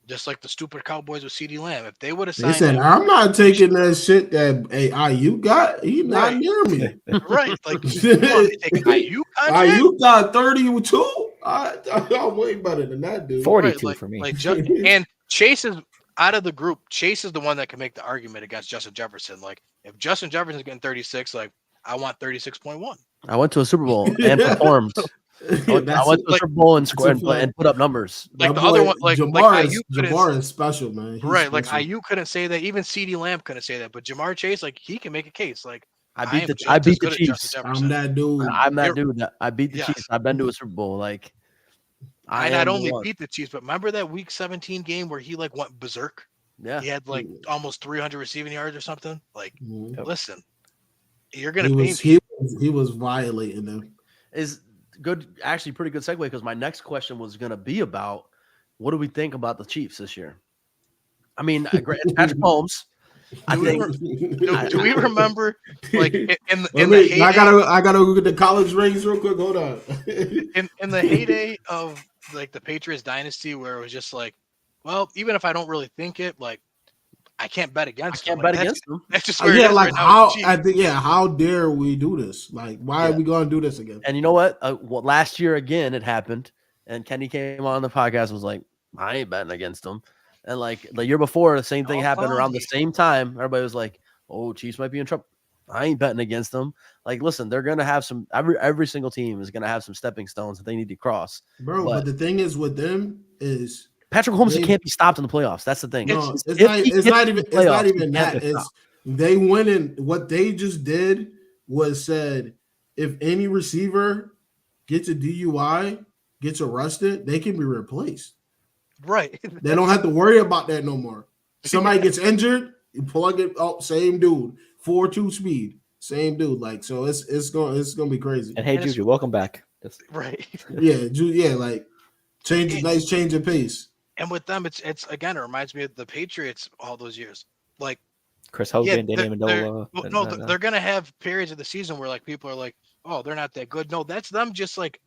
Just like the stupid Cowboys with CD Lamb. If they would have They signed said, him, I'm not taking that shit that IU got. He's not Right. near me. right, like you want to take an IU contract? IU got 32. I'm way better than that dude. 42 like, for me. Like and Chase is out of the group. Chase is the one that can make the argument against Justin Jefferson. Like if Justin Jefferson's getting 36, like I want 36.1. I went to a Super Bowl and performed. I went to a like- Super Bowl and that's scored a fact. and put up numbers. Like That the other boy, one, like Jamar IU couldn't- Jamar is special, man. He's right, like special. IU couldn't say that. Even CD Lamb couldn't say that. But Jamar Chase, like he can make a case. Like I am beat the just I as beat the good as Justin Chiefs. Jefferson. I'm that dude. I'm that You're- dude. I beat the Yes. Chiefs. I've been to a Super Bowl. Like I am not the only one. beat the Chiefs, but remember that Week 17 game where he like went berserk. Yeah. He had like almost 300 receiving yards or something. Like, Mhm. listen, you're gonna He pay was, me. he was violating them. Is good, actually pretty good segue because my next question was going to be about what do we think about the Chiefs this year? I mean, it's Patrick Mahomes. I think Do we remember like in the heyday? I gotta look at the college rings real quick. Hold on. in the heyday of like the Patriots dynasty, where it was just like, well, even if I don't really think it, like I can't bet against them. bet against them. That's just where it Yeah, is like right now how with the Chiefs. I think how dare we do this? Like, why are we going to do this again? And you know what? Last year again, it happened, and Kenny came on the podcast and was like, "I ain't betting against them." And like the year before, the same thing happened around the same time. Everybody was like, "Oh, Chiefs might be in trouble." I ain't betting against them. Like, listen, they're gonna have some. Every single team is gonna have some stepping stones that they need to cross. Bro, but the thing is with them is Patrick Mahomes can't be stopped in the playoffs. That's the thing. No, it's not even that. It's they went in. What they just did was said, if any receiver gets a DUI, gets arrested, they can be replaced. Right. They don't have to worry about that no more. Somebody gets injured, you plug it up, same dude, 4.2 speed, same dude. Like, so it's gonna be crazy. And hey, Juju, welcome back. Right. Yeah, like nice change of pace. And with them, it's again, it reminds me of the Patriots all those years. Like Chris Hogan, Danny Amendola. They're gonna have periods of the season where like people are like, oh, they're not that good. No, that's them just like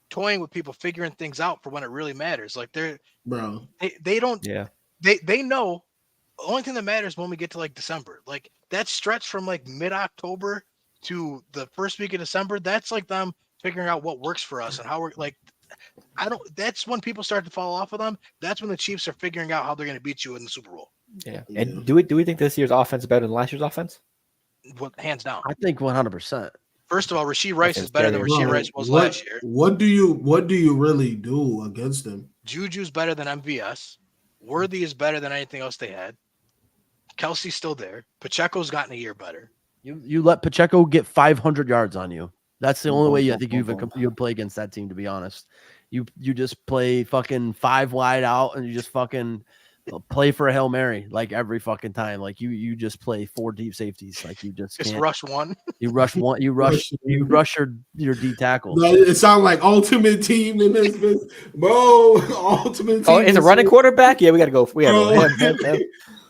toying with people, figuring things out for when it really matters. Like they don't. Yeah. They know the only thing that matters when we get to like December. Like that stretch from like mid-October to the first week of December, that's like them figuring out what works for us and how we're like. That's when people start to fall off of them. That's when the Chiefs are figuring out how they're going to beat you in the Super Bowl. Yeah. And do we think this year's offense is better than last year's offense? Hands down. I think 100%. First of all, Rashee Rice is better than Rashee Rice was last year. What do you really do against them? Juju's better than MVS. Worthy is better than anything else they had. Kelsey's still there. Pacheco's gotten a year better. You let Pacheco get 500 yards on you. That's the only way I think you play against that team, to be honest. You just play fucking 5 wide out and you just fucking play for a Hail Mary like every fucking time. Like you just play 4 deep safeties. Like you just can't. Rush one. You rush one. You rush your D tackles. No, it sounds like ultimate team in this business. Bro, ultimate team. Oh, is a running quarterback? Yeah, we gotta go. We gotta go.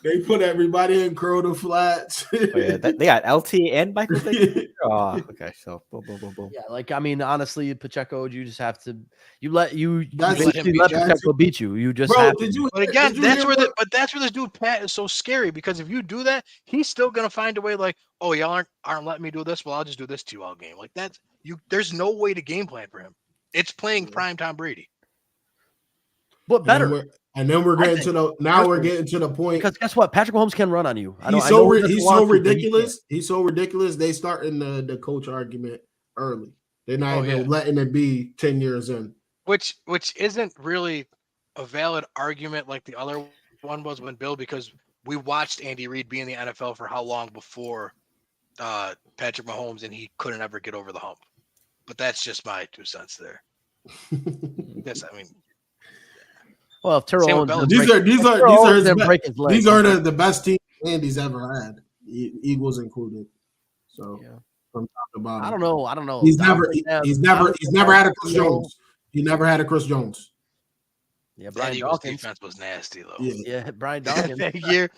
They put everybody in curl the flats. Oh, yeah, they got LT and Michael. Oh, okay. So boom. Yeah, like I mean, honestly, Pacheco, you just have to let basically let Pacheco beat you. You just Bro, have to. But again, that's where this dude Pat is so scary, because if you do that, he's still gonna find a way. Like, oh, y'all aren't letting me do this. Well, I'll just do this to you all game. Like that's you. There's no way to game plan for him. It's playing prime Tom Brady. But better. And then we're getting to the point, because guess what? Patrick Mahomes can run on you. He's so ridiculous. He's so ridiculous. They starting the coach argument early. They're not even letting it be 10 years in. Which isn't really a valid argument like the other one was when Bill, because we watched Andy Reid be in the NFL for how long before Patrick Mahomes, and he couldn't ever get over the hump. But that's just my 2 cents there. Yes, I mean. Well, if Terrell Owens, these are the best teams Andy's ever had, Eagles included. So from top to bottom, I don't know. He's never had a Chris Jones. He never had a Chris Jones. Yeah, Brian Eagles Dawkins defense was nasty though. Yeah, Brian Dawkins that year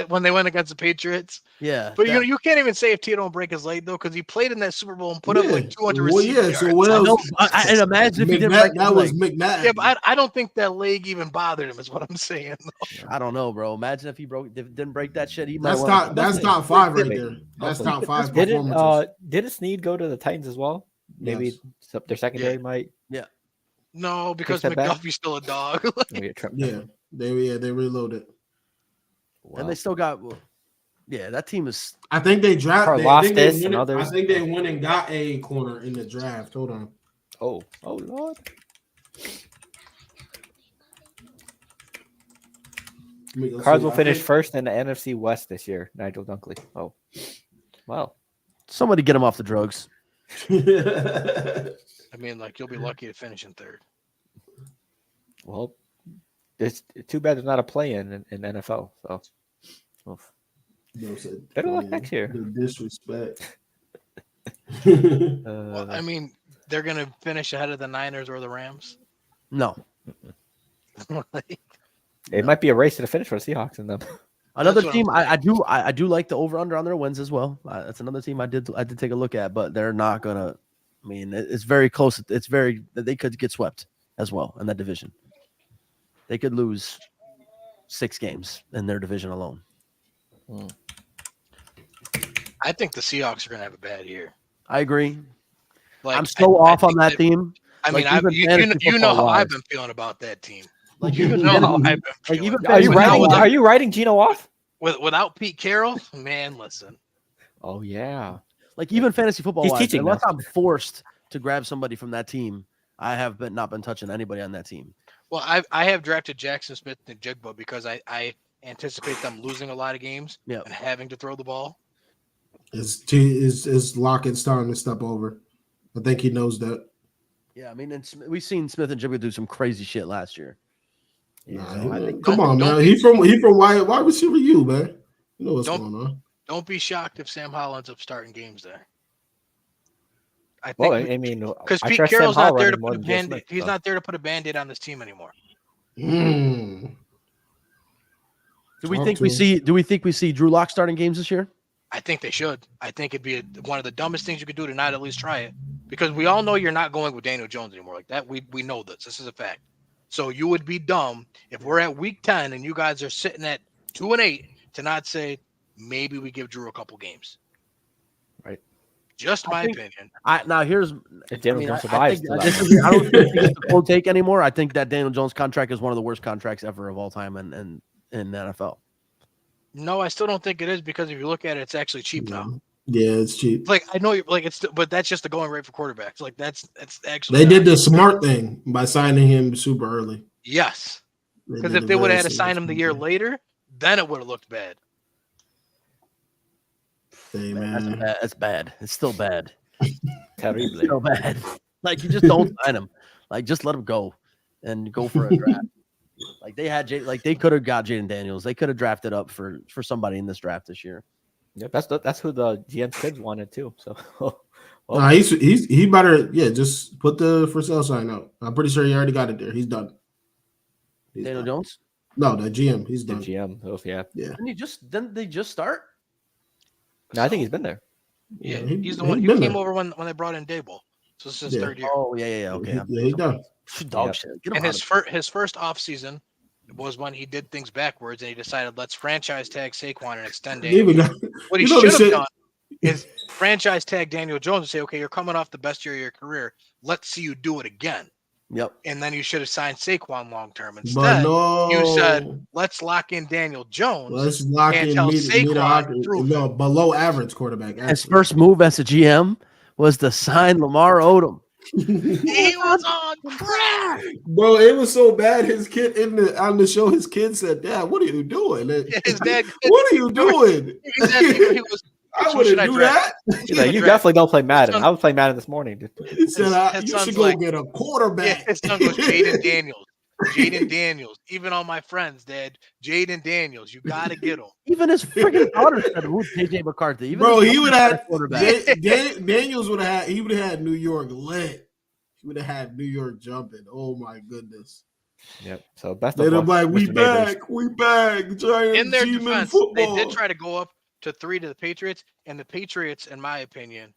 when they went against the Patriots. Yeah, but you can't even say if Tito don't break his leg though, because he played in that Super Bowl and put up like 200 receiving yards. So what else? And imagine if he didn't break that was McNabb. Yeah, but I don't think that leg even bothered him. Is what I'm saying. Though. I don't know, bro. Imagine if he didn't break that shit. That's top 5 right there. That's top 5 performances. Didn't Snead go to the Titans as well? Maybe their secondary might. Yeah. No, because McDuffie's still a dog. They reloaded. Wow. And they still got. That team is. I think they drafted. I think they went and got a corner in the draft. Hold on. Oh Lord. Cards will finish first in the NFC West this year. Nigel Dunkley. Oh, wow. Somebody get him off the drugs. I mean, like, you'll be lucky to finish in 3rd. Well, it's too bad there's not a play-in NFL. So, better luck next year. The disrespect. Well, I mean, they're going to finish ahead of the Niners or the Rams? No. It might be a race to the finish for the Seahawks and them. Another That's what team I'm saying. I do like the over under on their wins as well. That's another team I did take a look at, but they're not gonna. I mean, it's very close. They could get swept as well in that division. They could lose 6 games in their division alone. I think the Seahawks are going to have a bad year. I agree. Like I'm so off on think that team. I mean, Like, even fantasy you know how football-wise. I've been feeling about that team. Like even You know how I've been like feeling. even Are you fantasy writing? football-wise, Are you writing Geno off? Without Pete Carroll, man, listen. Oh yeah. like even fantasy football He's wise, teaching unless now. I'm forced to grab somebody from that team, I have not been touching anybody on that team. Well, I have drafted Jackson Smith and Jigba because I anticipate them losing a lot of games Yep. and having to throw the ball. It's Lockett's time to step over. I think he knows that. Yeah, I mean, we've seen Smith and Jigba do some crazy shit last year. Come on, man. He from wide receiver U, man. You know what's going on. Don't be shocked if Sam Howell ends up starting games there. I think Well, I mean, because I Pete trust Sam Carroll's Howell not there to running more put a than Joe band-aid. Smith, He's so. not there to put a band-aid on this team anymore. Hmm. Do we think we see Drew Lock starting games this year? I think they should. I think it'd be one of the dumbest things you could do to not at least try it, because we all know you're not going with Daniel Jones anymore. Like that, we know this. This is a fact. So you would be dumb if we're at week 10 and you guys are sitting at 2-8 to not say maybe we give Drew a couple games. Right. Just my opinion. Now here's. If Daniel Jones I survives, I don't think it's a cold take anymore. I think that Daniel Jones contract is one of the worst contracts ever of all time in the NFL. No, I still don't think it is, because if you look at it, it's actually cheap now. Yeah, it's cheap. Like I know you're like it's, but that's just the going rate for quarterbacks. Like that's actually They did the smart thing by signing him super early. Yes, They because did if a they would very have had to sign him the year smart later, then it would have looked bad. thing. Hey, Man, man. that's bad. It's still bad. terribly. So bad. Like you just don't sign him. Like just let him go and go for a draft. Like they had they could have got Jaden Daniels. They could have drafted up for somebody in this draft this year. Yep, that's who the GM's kids wanted too. So, Nah, he better just put the for sale sign out. I'm pretty sure he already got it there. He's done. Daniel Jones? No, the GM. He's the done. GM. So, yeah. Didn't they just start? No, I think he's been there. Yeah, Yeah, he's the one. He came over when they brought in Dable. So this is his third year. Oh yeah. Okay. He's done. Dog Yep. shit. Get him And out his first offseason was when he did things backwards and he decided, let's franchise tag Saquon and extend Daniel. What he should have done is franchise tag Daniel Jones and say, okay, you're coming off the best year of your career. Let's see you do it again. Yep. And then you should have signed Saquon long term. Instead, you said, let's lock in Daniel Jones. Let's lock in Saquon below average quarterback. Actually. His first move as a GM was to sign Lamar Odom. He was on crack. Bro, it was so bad. His kid on the show, his kid said, "Dad, what are you doing?" His dad, what are you doing? He was, I wouldn't do that. He's like, you definitely don't play Madden. I was playing Madden this morning. He said, "You should go get a quarterback." Yeah, his son goes, Jaden Daniels. Jaden Daniels. Even all my friends, Dad. Jaden Daniels. You got to get him. Even his freaking daughter said, "Who's JJ McCarthy?" Even Bro, he would have quarterback. Daniels would have had. He would have had New York lit. He would have had New York jumping. Oh my goodness. Yep. So best They'd of luck. have like, we Mr. back, Neighbors. we back. Giants In their team in defense, football. they did try to go up to 3 to the Patriots, and the Patriots, in my opinion,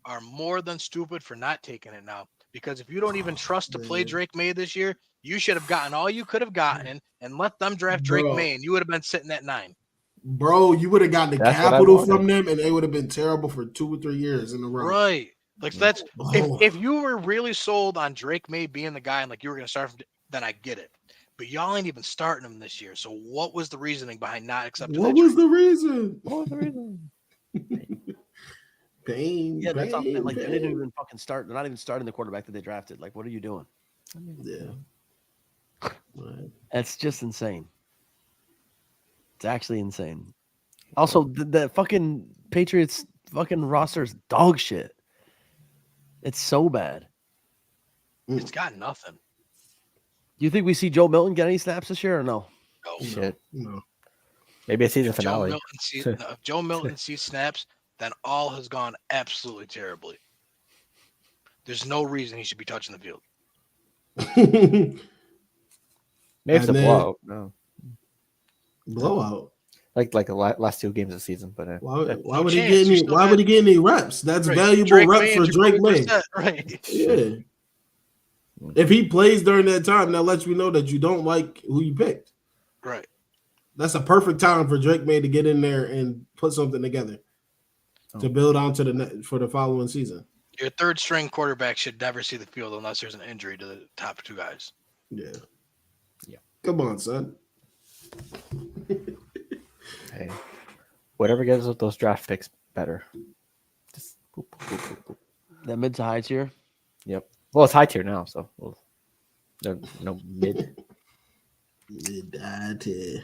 are more than stupid for not taking it now. Because if you don't even trust to play Drake May this year, you should have gotten all you could have gotten and let them draft Drake May, and you would have been sitting at 9. Bro, you would have gotten the That's capital from them, and they would have been terrible for 2 or 3 years in a row. Right. Like that's if you were really sold on Drake May being the guy and like you were going to start from, then I get it. But y'all ain't even starting him this year. So what was the reasoning behind not accepting? What was the reason? Pain. Yeah, that's pain, something like they didn't pain. even fucking start. They're not even starting the quarterback that they drafted. Like, what are you doing? Yeah. Right. That's just insane. It's actually insane. Also, the fucking Patriots fucking roster's dog shit. It's so bad. It's got nothing. Do you think we see Joe Milton get any snaps this year or no? No. Shit. No. Maybe a season finale. If Joe Milton sees snaps, then all has gone absolutely terribly. There's no reason he should be touching the field. Maybe it's a blowout. No. Blowout. like the last 2 games of the season. But why would he get any? Why would he get any reps? That's valuable Drake reps May for and Drake Jacoby May. Brissett, right? Yeah. If he plays during that time, that lets me know that you don't like who you picked. Right. That's a perfect time for Drake May to get in there and put something together to build onto for the following season. Your third string quarterback should never see the field unless there's an injury to the top 2 guys. Yeah. Come on, son. Hey, whatever gets those draft picks better. Just boop, boop, boop, boop. That mid to high tier. Yep. Well, it's high tier now, so no mid. Mid tier.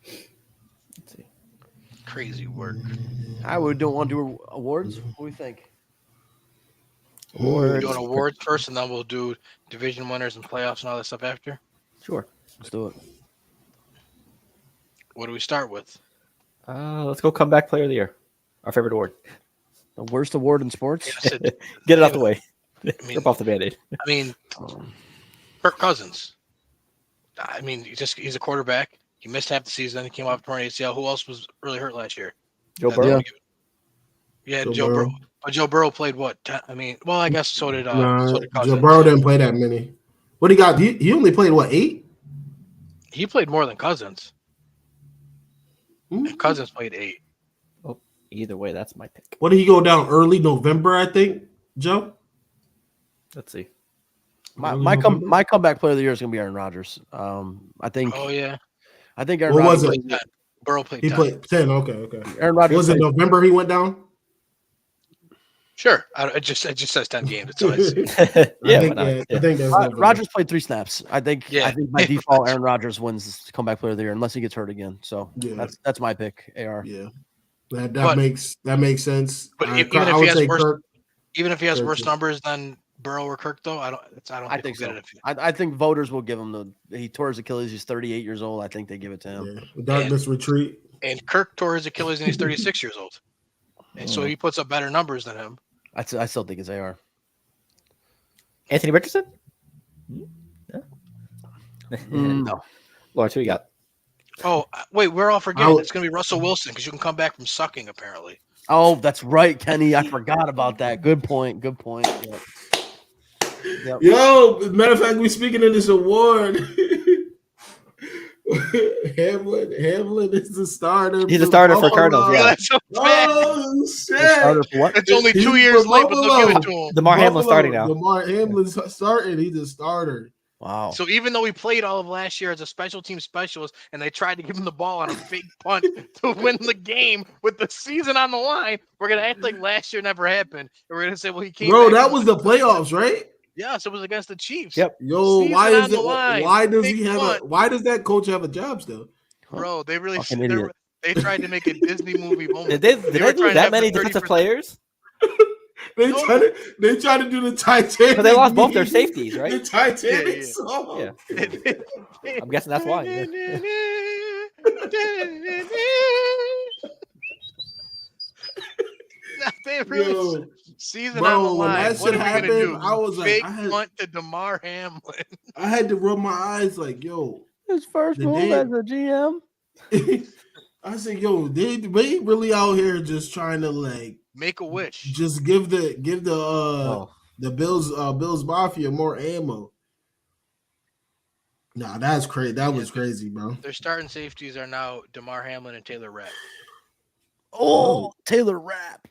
Let's see. Crazy work. I don't want to do awards. What do we think? We're doing awards first, and then we'll do division winners and playoffs and all that stuff after. Sure. Let's do it. What do we start with? Let's go comeback player of the year. Our favorite award. The worst award in sports? Yes, Get it off the way. mean- Rip off the Band-Aid. I mean, Kirk Cousins. I mean, he's a quarterback. He missed half the season. He came off torn ACL. Who else was really hurt last year? Joe Burrow. Yeah, Joe Burrow. But Joe Burrow played what? I guess so did Cousins. Joe Burrow didn't play that many. What he got? He only played what, 8? He played more than Cousins. And Cousins played 8. Oh, either way, that's my pick. What did he go down early November? I think, Joe. Let's see. My comeback player of the year is going to be Aaron Rodgers. I think. Oh yeah. I think Aaron What Rodgers. was it? Burrow played He 10. played 10. Okay. Aaron Rodgers Was it played- November he went down? Sure. It just says 10 games. That's all I see. Yeah, I think that's November. Rodgers played 3 snaps. I think by Yeah. default Aaron Rodgers wins the comeback player of the year unless he gets hurt again. So Yeah. that's my pick. AR. Yeah, that makes sense. But I even if would he has say worse, Kirk. even if he has worse Kirk. numbers than Burrow or Kirk, though, I don't I think so. I think voters will give him he tore his Achilles. He's 38 years old. I think they give it to him. Yeah. Darkness retreat. And Kirk tore his Achilles and he's 36 years old. And so he puts up better numbers than him. I still think it's AR. Anthony Richardson? No. Lawrence, who you got? Oh, wait, we're all forgetting. It's going to be Russell Wilson because you can come back from sucking, apparently. Oh, that's right, Kenny. I forgot about that. Good point. Yep. Yo, matter of fact, we speaking of this award. Hamlin is the starter. He's a starter for Cardinals, yeah. That's so bad. Oh shit! Starter for what? It's only 2 He's years for late, but they'll give it Buffalo. to him. DeMar Hamlin's starting now. DeMar Hamlin's starting. He's a starter. Wow. So even though he played all of last year as a special team specialist and they tried to give him the ball on a fake punt to win the game with the season on the line, we're going to act like last year never happened. And we're going to say, well, he came Bro, back that and- was the playoffs, right? Yes, it was against the Chiefs. Yep. Yo, Season why on is the it? line. Why does Big he have punt. a? Why does that coach have a job still? Bro, they really Fucking idiot. they tried to make a Disney movie moment. Did They they were trying lose to that have many the defensive 30%. players? They try to do the Titanic. But they lost both their meme. safeties, right? The Titanic Yeah. song. Yeah. I'm guessing that's why. Yeah. They really Yo, season bro, on the when line. that What shit are we gonna happened, do? I was like, Fake I had- punt to DeMar Hamlin. I had to rub my eyes like, yo. His first The move day- as a GM. I said, yo, they really out here just trying to like Make a wish. just give the Oh. the Bills Mafia more ammo. Nah, that's crazy. That was crazy, bro. Their starting safeties are now DeMar Hamlin and Taylor Rapp. Oh, Taylor Rapp.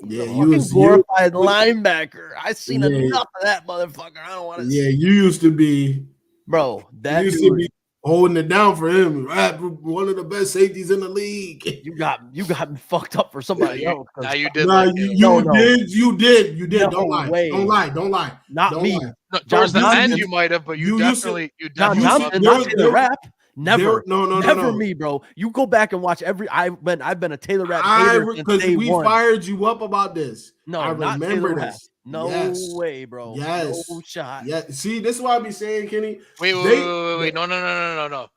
Yeah, Fucking you was glorified linebacker. I seen Yeah. enough of that motherfucker. I don't want to. yeah, you used to be Bro, that you used dude, to be holding it down for him. Right, one of the best safeties in the league. you got me fucked up for somebody else. 'cause Now you did Nah, like you, it. No, you did. No don't lie. way. Don't lie. not Don't me. lie. No, John towards the Johnson- end you might have, but you you used to- definitely John you Johnson, should- not there- Taylor Rapp. Never. No. Me, bro. You go back and watch I've been a Taylor Rapp hater since Because day we one. fired you up about this. No, I not remember Taylor Rapp. this. No Yes. way, bro. Yes. No shot. Yeah, see, this is why I be saying, Kenny. Wait. They- No.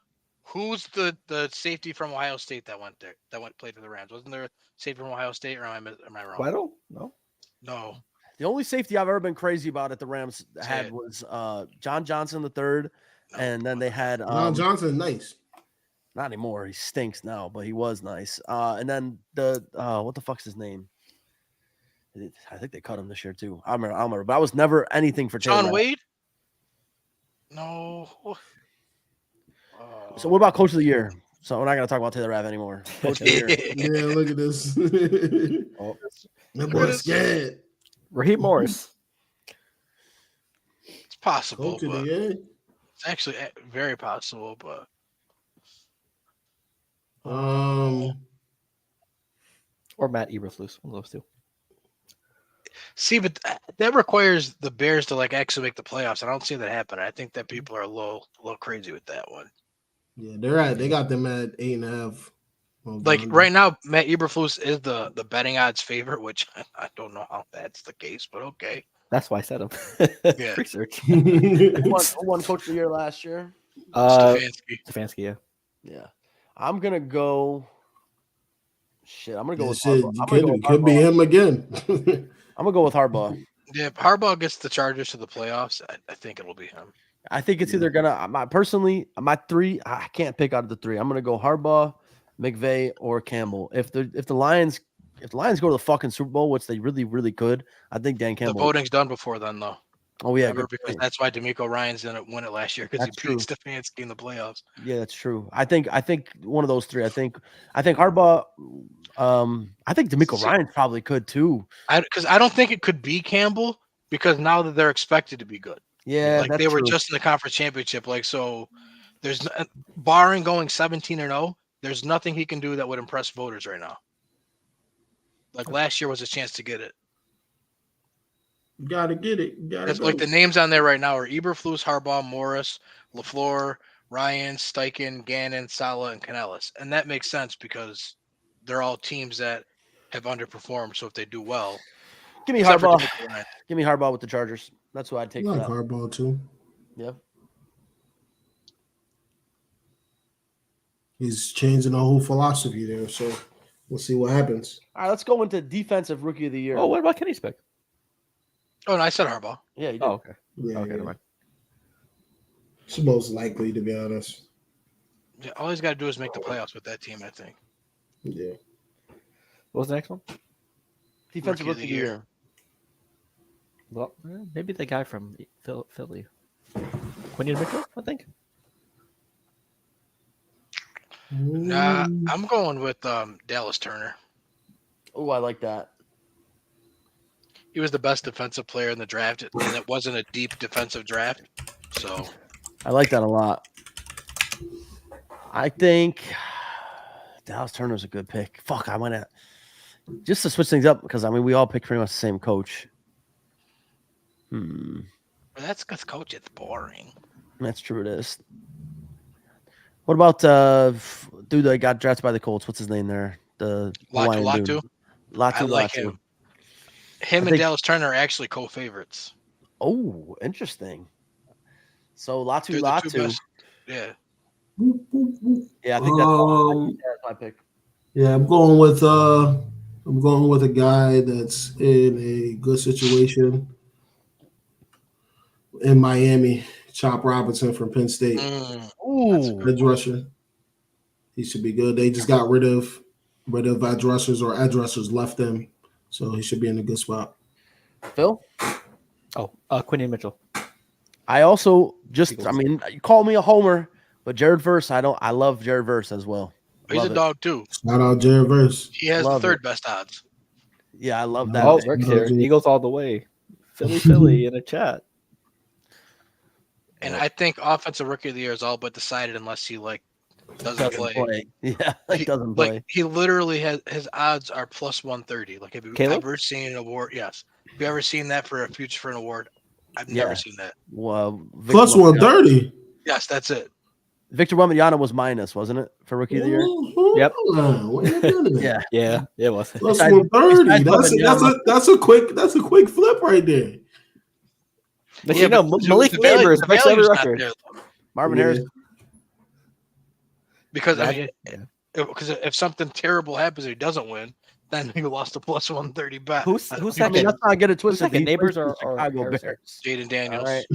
Who's the safety from Ohio State that went there? Played for the Rams? Wasn't there a safety from Ohio State, or am I wrong? Weddle? No. No. The only safety I've ever been crazy about at the Rams Say had it. was John Johnson III, And then they had Ron Johnson, nice. not anymore. He stinks now, but he was nice. And then the what the fuck's his name? I think they cut him this year too. I remember, but I was never anything for Taylor John Rapp. Wade? No. So what about Coach of the Year? So we're not gonna talk about Taylor Rapp anymore. Coach of the Year. Yeah, look at this. Oh, That boy's scared. Raheem Morris. It's possible, Coach of the but year. it's actually very possible, but Or Matt Eberflus. One of those two. see, but that requires the Bears to like actually make the playoffs. I don't see that happening. I think that people are a little crazy with that one. Yeah, they got them at 8.5. Like right now, Matt Eberflus is the betting odds favorite, which I don't know how that's the case, but okay. That's why I said him. Yeah. Research. Who won Coach of the Year last year? Stefanski. Yeah. Yeah. I'm gonna go. Shit, I'm gonna go with shit, Harbaugh. could be him again. I'm gonna go with Harbaugh. Yeah, if Harbaugh gets the Chargers to the playoffs, I think it'll be him. I think it's either gonna. My three. I can't pick out of the three. I'm gonna go Harbaugh, McVay, or Campbell. If the Lions go to the fucking Super Bowl, which they really could, I think Dan Campbell. The voting's done before then, though. Oh yeah, Remember, because that's why DeMeco Ryans didn't win it last year because he That's true. beat Stefanski in the playoffs. Yeah, that's true. I think one of those three. I think Harbaugh. I think DeMeco Ryans probably could too. Because I don't think it could be Campbell because now that they're expected to be good. Yeah, Like that's they were true. just in the conference championship. Like, so there's barring going 17-0, there's nothing he can do that would impress voters right now. Like last year was a chance to get it. Gotta get it. That's like the names on there right now are Eberflus, Harbaugh, Morris, LaFleur, Ryan, Steichen, Gannon, Saleh, and Canellis. And that makes sense because they're all teams that have underperformed. So if they do well, Give me except for Harbaugh. DeMeco Ryans. Give me Harbaugh with the Chargers. That's what I'd I take for like that. Harbaugh too. Yeah. He's changing the whole philosophy there, so we'll see what happens. All right, let's go into defensive rookie of the year. Oh, what about Kenny's pick? Oh, and I said Harbaugh. Yeah, you did. Oh, okay. Yeah, Okay, never mind. it's most likely, to be honest. Yeah, all he's got to do is make the playoffs with that team, I think. Yeah. What was the next one? Defensive rookie of the year. Well, maybe the guy from Philly. Quinion Mitchell, I think. Nah, I'm going with Dallas Turner. Oh, I like that. He was the best defensive player in the draft, and it wasn't a deep defensive draft. So I like that a lot. I think Dallas Turner's a good pick. Fuck, I want to just to switch things up because I mean we all picked pretty much the same coach. that's because coach, it's boring. That's true. It is. What about dude that got drafted by the Colts? What's his name there? The Hawaiian dude. I like Latu. him. Him and Dallas Turner are actually co-favorites. Oh, interesting. So Latu. They're the two best. Yeah. Yeah, I think that's my pick. Yeah, I'm going with a guy that's in a good situation in Miami. Chop Robinson from Penn State. Ooh, Edge rusher. He should be good. They just got rid of edge rushers, or edge rushers left them, so he should be in a good spot. Phil. Oh, Quinion Mitchell. I also I mean, you call me a homer, but Jared Verse, I love Jared Verse as well. He's a dog too. Shout out Jared Verse. He has the third best odds. Yeah, I love that. Oh, Rick's here. Eagles all the way. Philly in a chat. And I think offensive rookie of the year is all but decided unless he doesn't play. Yeah, doesn't play. play. He literally has his odds are plus 130. Like, have you ever seen an award? Yes. Have you ever seen that for an award? I've never seen that. Well, plus 130. Yes, that's it. Victor Wembanyama was minus, wasn't it, for rookie of the year? Yep. Yeah, it was. Plus 130. That's a quick flip right there. But Malik Neighbors breaks every record. Marvin Harris. Because because if something terrible happens and he doesn't win, Then you lost a plus 130 bet. Who's I mean, second? let's not get it Who's twisted. second? He Neighbors plays or for the Chicago Harrison? Bears. Jaden Daniels. All right.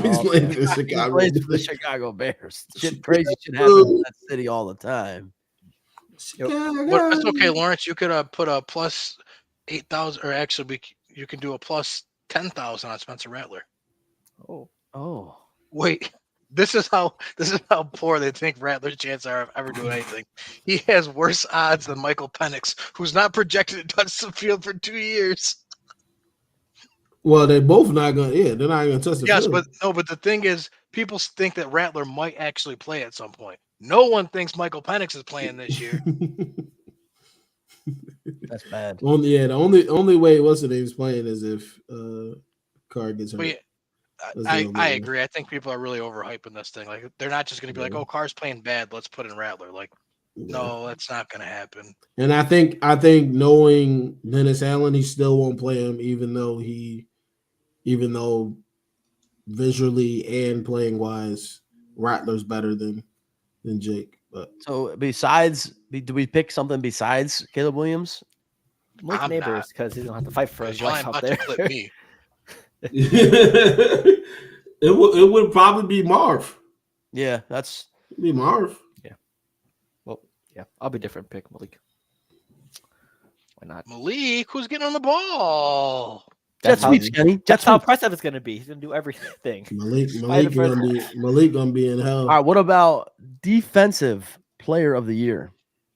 He's playing for He Chicago. plays for the Chicago Bears. Crazy shit happens in that city all the time. What, that's okay, Lawrence. You could put a plus 8,000, or actually, you can do a plus 10,000 on Spencer Rattler. Oh. Wait, this is how poor they think Rattler's chances are of ever doing anything. He has worse odds than Michael Penix, who's not projected to touch the field for 2 years. Well, they're both not gonna. Yeah, they're not gonna touch the field. But the thing is, people think that Rattler might actually play at some point. No one thinks Michael Penix is playing this year. That's bad. The only way what's the name's playing is if Carr gets hurt. But yeah, I agree. I think people are really overhyping this thing. Like, they're not just going to be like, "Oh, Carr's playing bad. Let's put in Rattler." Like, no, that's not going to happen. And I think knowing Dennis Allen, he still won't play him, even though visually and playing wise, Rattler's better than Jake. But So do we pick something besides Caleb Williams? Like Neighbors, because he's gonna have to fight for his life out there. Me. it would probably be Marv. Yeah, It'd be Marv. Yeah. Well, yeah, I'll be different. Pick Malik. Why not? Malik, who's getting on the ball? Jet sweeps, Kenny. That's how impressive it's gonna be. He's gonna do everything. Malik gonna be in hell. All right, what about defensive player of the year?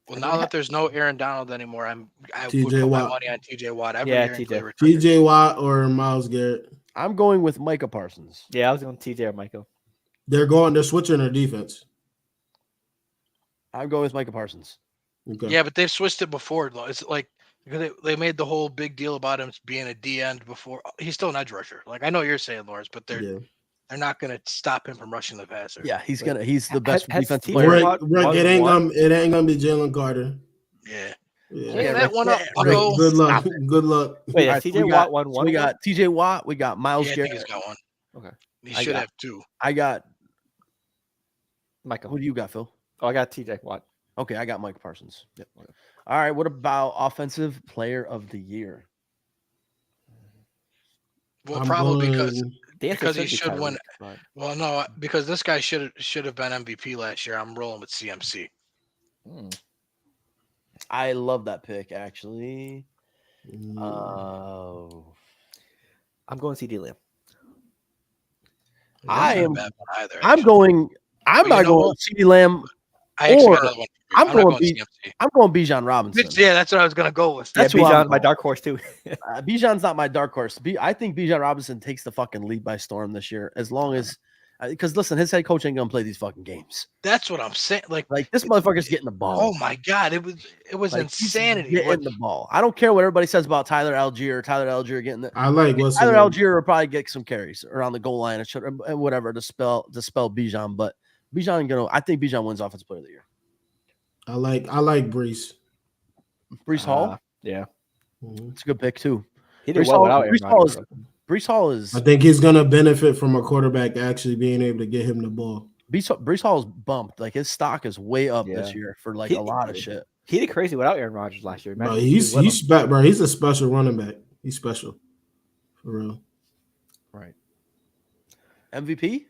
Well, now that there's no Aaron Donald anymore, I would TJ put my Watt. money on TJ Watt. TJ Watt or Myles Garrett. I'm going with Micah Parsons. Yeah, I was going TJ or Michael. They're switching their defense. I'm going with Micah Parsons. Okay. Yeah, but they've switched it before. It's like because they made the whole big deal about him being a D end before. He's still an edge rusher. Like, I know you're saying, Lawrence, but they're not going to stop him from rushing the passer. Yeah, he's the best defensive player. player. It ain't gonna be Jalen Carter. Yeah. That one up. Good luck. Good luck. Wait, TJ Watt won one. We got TJ Watt. We got Myles Garrett. I think he's got one. Okay. He should have two. I got Michael. Who do you got, Phil? Oh, I got TJ Watt. Okay, I got Micah Parsons. Yep. Okay. All right. What about offensive player of the year? Well, probably because he should win. Well, no, because this guy should have been MVP last year. I'm rolling with CMC. I love that pick, actually. I'm going CD Lamb. I'm going CD Lamb. I'm going Bijan Robinson. Yeah, that's what I was going to go with. That's Bijan, my dark horse too. Bijan's not my dark horse. I think Bijan Robinson takes the fucking league by storm this year, as long as because listen, his head coach ain't gonna play these fucking games. That's what I'm saying. Like this motherfucker's getting the ball. Oh my god, it was insanity. Getting the ball. I don't care what everybody says about Tyler Algier. getting the. Tyler Algier will probably get some carries around the goal line and whatever to spell Bijan, but Bijan I think Bijan wins offensive player of the year. I like Breece. Breece Hall? Yeah. It's a good pick too. He did well without Aaron Rodgers. Breece Hall is. I think he's gonna benefit from a quarterback actually being able to get him the ball. Breece Hall is bumped. Like his stock is way up this year for a lot of shit. He did crazy without Aaron Rodgers last year. Bro, he's a special running back. He's special. For real. Right. MVP?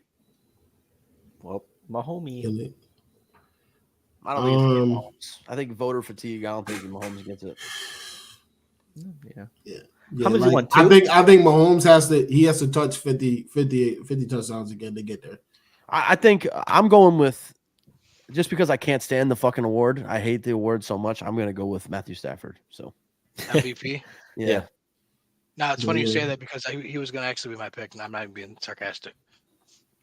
Well, Mahomes. I don't think it's Mahomes. I think voter fatigue. I don't think Mahomes gets it. Yeah. How many won? I think Mahomes has to touch 50 touchdowns again to get there. I think I'm going with just because I can't stand the fucking award. I hate the award so much. I'm going to go with Matthew Stafford. So MVP. Yeah. No, it's funny you say that because he was going to actually be my pick, and I'm not even being sarcastic.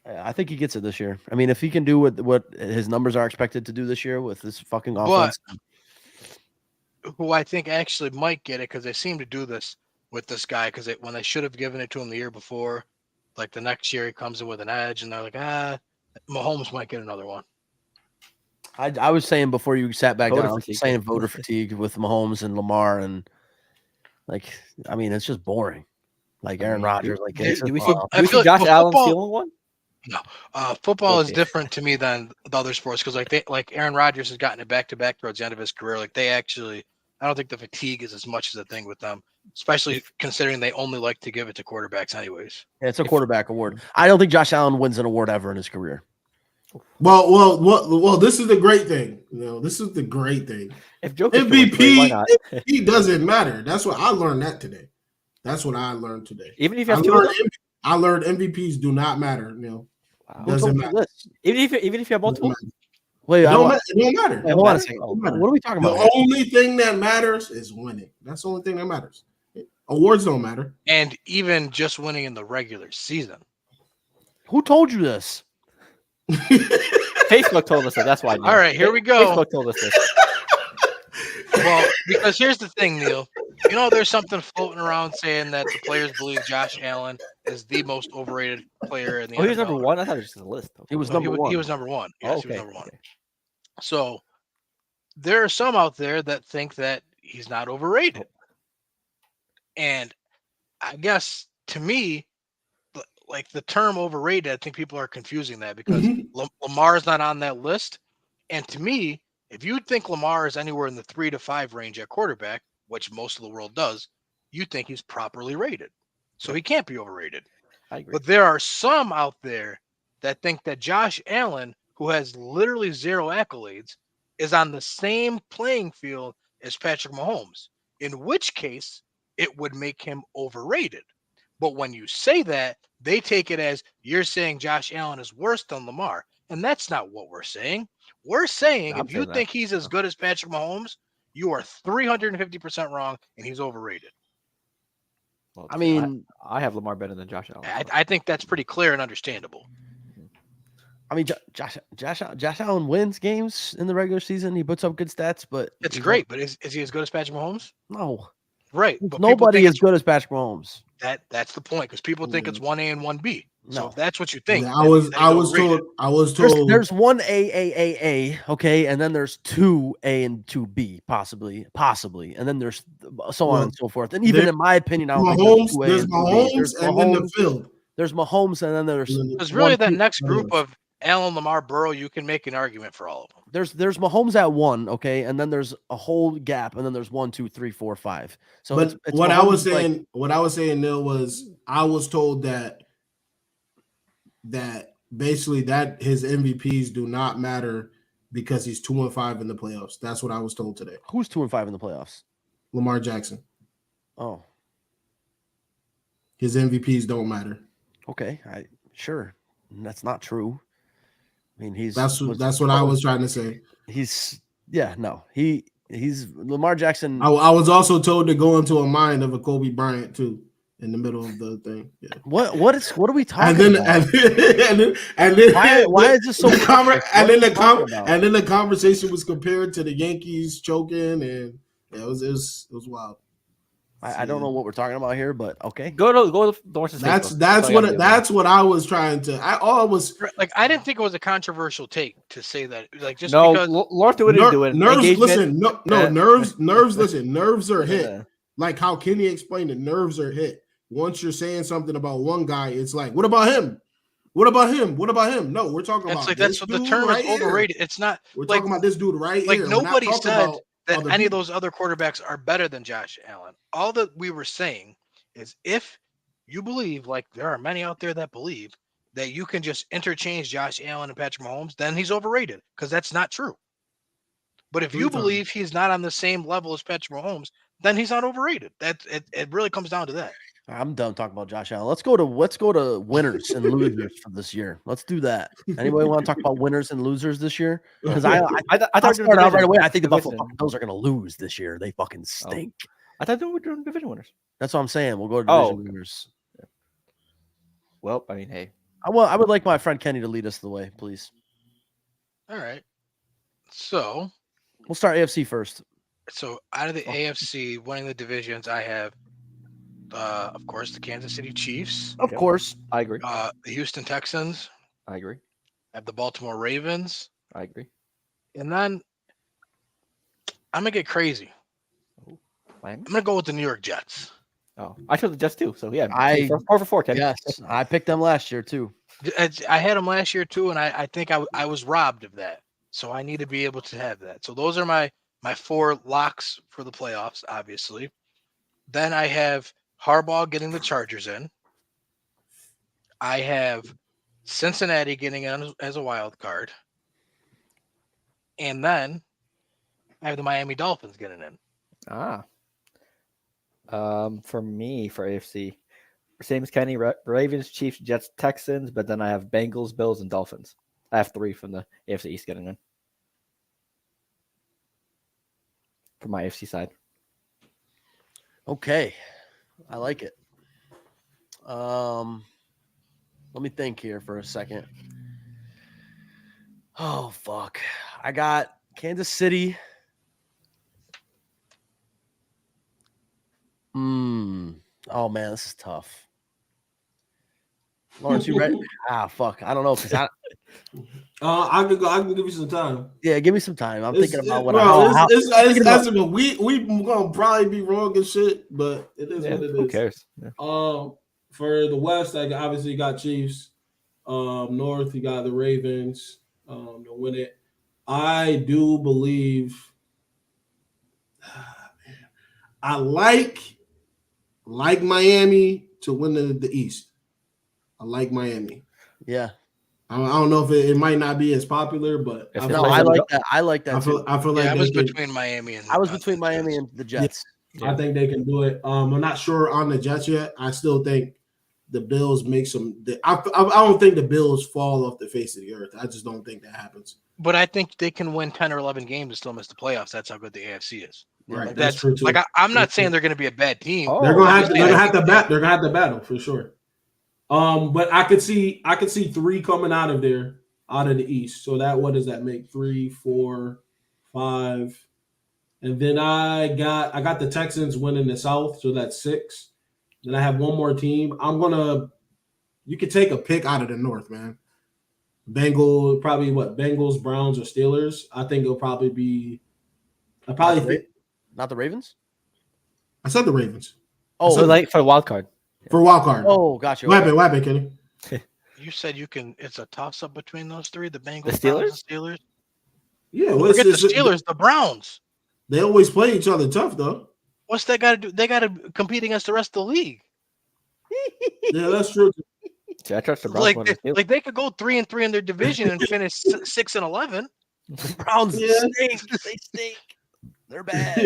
I think he gets it this year. I mean, if he can do what his numbers are expected to do this year with this fucking offense. Who I think actually might get it because they seem to do this with this guy because when they should have given it to him the year before, like the next year he comes in with an edge and they're like, Mahomes might get another one. I was saying before you sat back down, saying voter fatigue with Mahomes and Lamar and it's just boring. Like Aaron Rodgers. Do we see Josh Allen stealing one? No, football is different to me than the other sports because like Aaron Rodgers has gotten it back to back towards the end of his career. Like they actually I don't think the fatigue is as much as a thing with them, especially considering they only like to give it to quarterbacks anyways. Yeah, it's a quarterback award. I don't think Josh Allen wins an award ever in his career. Well. This is the great thing. This is the great thing. If Joe MVP, he doesn't matter. That's what I learned that today. That's what I learned today. Even if you have two, I learned MVPs do not matter. Wow. Doesn't matter. Even if you have multiple. Wait, it don't matter. Wait, hold on a second. What are we talking about? The only thing that matters is winning. That's the only thing that matters. Awards don't matter. And even just winning in the regular season. Who told you this? Facebook told us that. That's why. All right, here we go. Facebook told us this. Well, because here's the thing, Neil. There's something floating around saying that the players believe Josh Allen is the most overrated player in the NFL. He was number one? I thought it was just a list. He was number one. He was number one. Yes, okay. He was number one. So there are some out there that think that he's not overrated. And I guess to me, like the term overrated, I think people are confusing that because Lamar is not on that list. And to me, if you think Lamar is anywhere in the 3 to 5 range at quarterback, which most of the world does, you think he's properly rated. So he can't be overrated. I agree. But there are some out there that think that Josh Allen, who has literally 0 accolades, is on the same playing field as Patrick Mahomes, in which case it would make him overrated. But when you say that, they take it as you're saying Josh Allen is worse than Lamar. And that's not what we're saying. We're saying if you think he's as good as Patrick Mahomes, you are 350% wrong, and he's overrated. Well, I mean, I have Lamar better than Josh Allen. I think that's pretty clear and understandable. I mean, Josh Allen wins games in the regular season. He puts up good stats, but it's great. But is he as good as Patrick Mahomes? No, right. But nobody is good as Patrick Mahomes. That's the point because people think it's 1A and 1B. So if that's what you think, I was told there's 1A, okay, and then there's 2A and 2B, possibly, and then there's so on and so forth. And even in my opinion, I don't Mahomes, think there's Mahomes, and then the field. There's Mahomes, and then there's really that next group of Allen, Lamar, Burrow. You can make an argument for all of them. There's Mahomes at 1, okay, and then there's a whole gap, and then there's 1, 2, 3, 4, 5. So but it's what Mahomes, I was saying, Neil, was I was told that basically that his MVPs do not matter because he's 2-5 in the playoffs. That's what I was told today. Who's 2-5 in the playoffs? Lamar Jackson. Oh, his MVPs don't matter. Okay, sure. That's not true. I mean, that's what I was trying to say. He's Lamar Jackson. I was also told to go into a mind of a Kobe Bryant too in the middle of the thing. Yeah. What are we talking about? And then why is this so? And then the conversation was compared to the Yankees choking, and it was wild. I don't know what we're talking about here, but okay. Go to Lawrence's Facebook. That's what I was trying to. I didn't think it was a controversial take to say that. Like just because Lawrence did what he's doing. Nerves, listen, nerves. Listen, nerves are hit. Like how Kenny explained it, nerves are hit. Once you're saying something about one guy, it's like, what about him? What about him? What about him? No, we're talking about. Like that's what the term is overrated. It's not. We're talking about this dude right here. Like nobody said that any of those other quarterbacks are better than Josh Allen. All that we were saying is if you believe, like there are many out there that believe that you can just interchange Josh Allen and Patrick Mahomes, then he's overrated because that's not true. But if you believe he's not on the same level as Patrick Mahomes, then he's not overrated. It really comes down to that. I'm done talking about Josh Allen. Let's go to winners and losers for this year. Let's do that. Anybody want to talk about winners and losers this year? Because I start out right away. I think the Buffalo Bills are going to lose this year. They fucking stink. I thought they were doing division winners. That's what I'm saying. We'll go to division winners. Yeah. Well, I mean, hey, I would like my friend Kenny to lead us the way, please. All right. So we'll start AFC first. So out of the AFC winning the divisions, I have. Of course, the Kansas City Chiefs. Of course. I agree. The Houston Texans. I agree. I have the Baltimore Ravens. I agree. And then I'm going to get crazy. I'm going to go with the New York Jets. Oh, I chose the Jets too. So, yeah, 4 for 4, Ken. Yes, I picked them last year too. I had them last year too, and I think I was robbed of that. So I need to be able to have that. So those are my my 4 locks for the playoffs, obviously. Then I have Harbaugh getting the Chargers in. I have Cincinnati getting in as a wild card. And then I have the Miami Dolphins getting in. For me, for AFC, same as Kenny, Ravens, Chiefs, Jets, Texans, but then I have Bengals, Bills, and Dolphins. I have 3 from the AFC East getting in. For my AFC side. Okay. I like it. Let me think here for a second. Oh, fuck. I got Kansas City. Oh, man, this is tough. Lawrence, you ready? Fuck. I don't know. I can give you some time. Yeah, give me some time. I'm thinking about what we gonna probably be wrong and shit, but it is what it is. Who cares? Yeah. For the West, I obviously got Chiefs. North, you got the Ravens to win it. I do believe. I like Miami to win the East. I like Miami. Yeah. I don't know if it might not be as popular, but I like that. I like that. I feel like I was between Miami and the Jets. Yeah. I think they can do it. I'm not sure on the Jets yet. I still think the Bills make some. I don't think the Bills fall off the face of the earth. I just don't think that happens. But I think they can win 10 or 11 games and still miss the playoffs. That's how good the AFC is. Right. That's true too. Like I'm not saying they're going to be a bad team. They're going to have to bat. They're going to have to battle for sure. But I could see 3 coming out of the East. So what does that make? 3, 4, 5, and then I got the Texans winning the South, so that's 6. Then I have one more team. You could take a pick out of the North, man. Bengals, Browns, or Steelers. I think it'll probably be. Not the Ravens. I said the Ravens. Oh, like for a wild card. For a wild card. Oh, gotcha. What happened, Kenny? You said it's a toss-up between those 3, the Bengals, the Steelers? Steelers? Yeah, forget the Steelers, the Browns. They always play each other tough, though. What's that got to do? They got to compete against the rest of the league. Yeah, that's true. I trust the Browns. Like they could go 3-3 in their division and finish 6-11. The Browns stink. They stink. They're bad.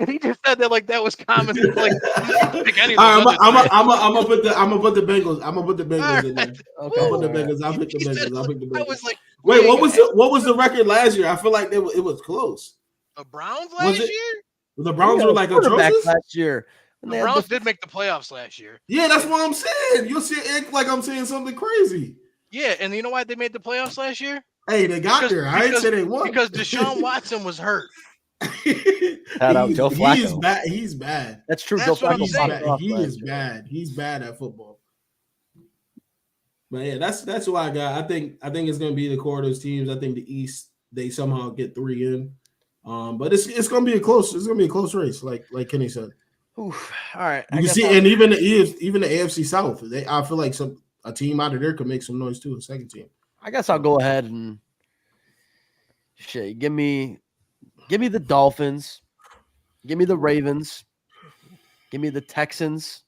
He just said that like that was common. Like, I'm gonna put the Bengals. I'm gonna put the Bengals in there. Okay. I'll put the Bengals. I'll pick the Bengals. I was like, wait, what was the record last year? I feel like it was close. The Browns last year? The Browns were like atrocious last year. The Browns did make the playoffs last year. Yeah, that's what I'm saying. You'll see it like I'm saying something crazy. Yeah, and you know why they made the playoffs last year? Hey, they got there. I ain't say they won. Because Deshaun Watson was hurt. Shout out Joe Flacco. He's bad. That's true. That's Joe Flacco. He is bad. He's bad at football. But yeah, that's who I got. I think it's gonna be the quarters teams. I think the East they somehow get 3 in. But it's gonna be a close race, like Kenny said. Oof. All right. You can see, and even the AFC South, I feel like a team out of there could make some noise too. A second team. I guess I'll go ahead and give me the Dolphins, give me the Ravens, give me the Texans,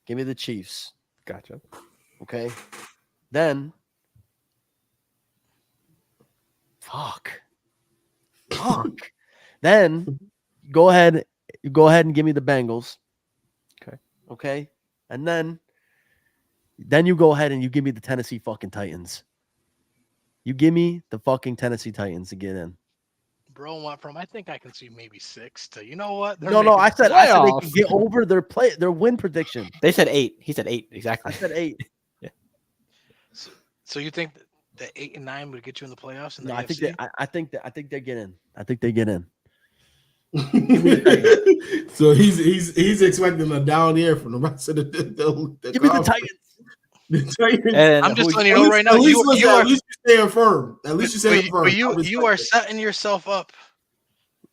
give me the Chiefs. Gotcha. Okay. Then fuck. Then go ahead and give me the Bengals. Okay. And then you go ahead and you give me the Tennessee fucking Titans. You give me the fucking Tennessee Titans to get in. Bro, I think I can see maybe 6 to, you know what? No, I said they can get over their win prediction. They said 8. He said 8 exactly. I said 8. Yeah. So you think that 8 and 9 would get you in the playoffs? No, I think they get in. I think they get in. So he's expecting a down year from the rest of the give me the Titans. And I'm just letting you know right now. At least you're staying firm. At least you're staying firm. But you are setting yourself up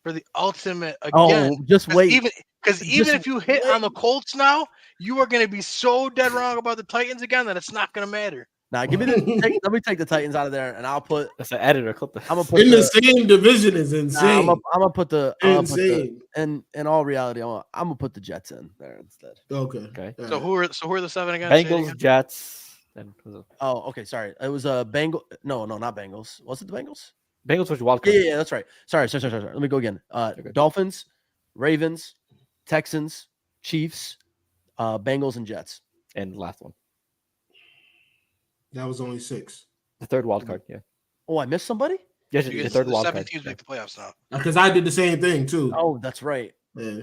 for the ultimate again. Oh, just wait. Even if you hit on the Colts now, you are going to be so dead wrong about the Titans again that it's not going to matter. Nah, let me take the Titans out of there, and I'll put. That's an editor. Clip that. I'm gonna put in the same division is insane. I'm gonna put the. Insane. In all reality, I'm gonna put the Jets in there instead. Okay. So who are the 7 again? Bengals, Jets, and Oh, okay. Sorry, it was a Bengal. No, not Bengals. Was it the Bengals? Bengals was wild card. Yeah, that's right. Sorry. Let me go again. Dolphins, Ravens, Texans, Chiefs, Bengals, and Jets. And the last one, That was only 6. the third wild card. Yeah. Oh, I missed somebody? Yes, You the guys, third the wild 7 card. teams make the playoffs now. Because I did the same thing too. Oh, that's right. Yeah.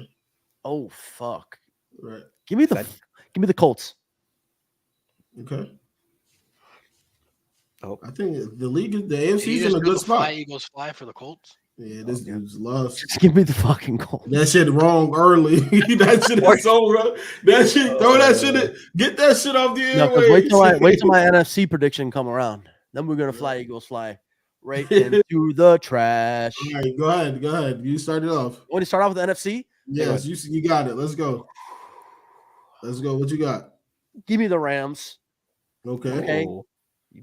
Oh, fuck. Right. Give me the Colts. Okay. Oh. I think the league, the You AFC is just in a do good the spot. Fly Eagles fly for the Colts. Yeah, this dude's lost. Just give me the fucking Colts. That shit wrong early. That shit is so wrong. That shit, throw that shit. Get that shit off the No, because airwaves. wait till my NFC prediction come around. Then we're gonna fly Eagles fly right into the trash. All right, go ahead. You start it off. Want to start off with the NFC? Yes, you got it. Let's go. What you got? Give me the Rams. Okay. Oh,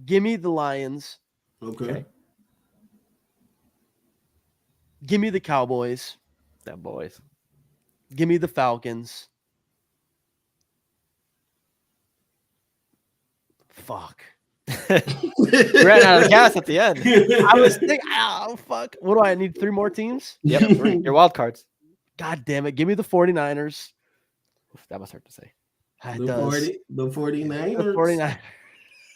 Give me the Lions. Okay. Give me the Cowboys. them boys. Give me the Falcons. Fuck. Ran out of gas at the end. I was thinking, oh, fuck. What do I need? 3 more teams? Yep, your wild cards. God damn it. Give me the 49ers. Oof, that must hurt to say. It does. The 49ers. The 49ers.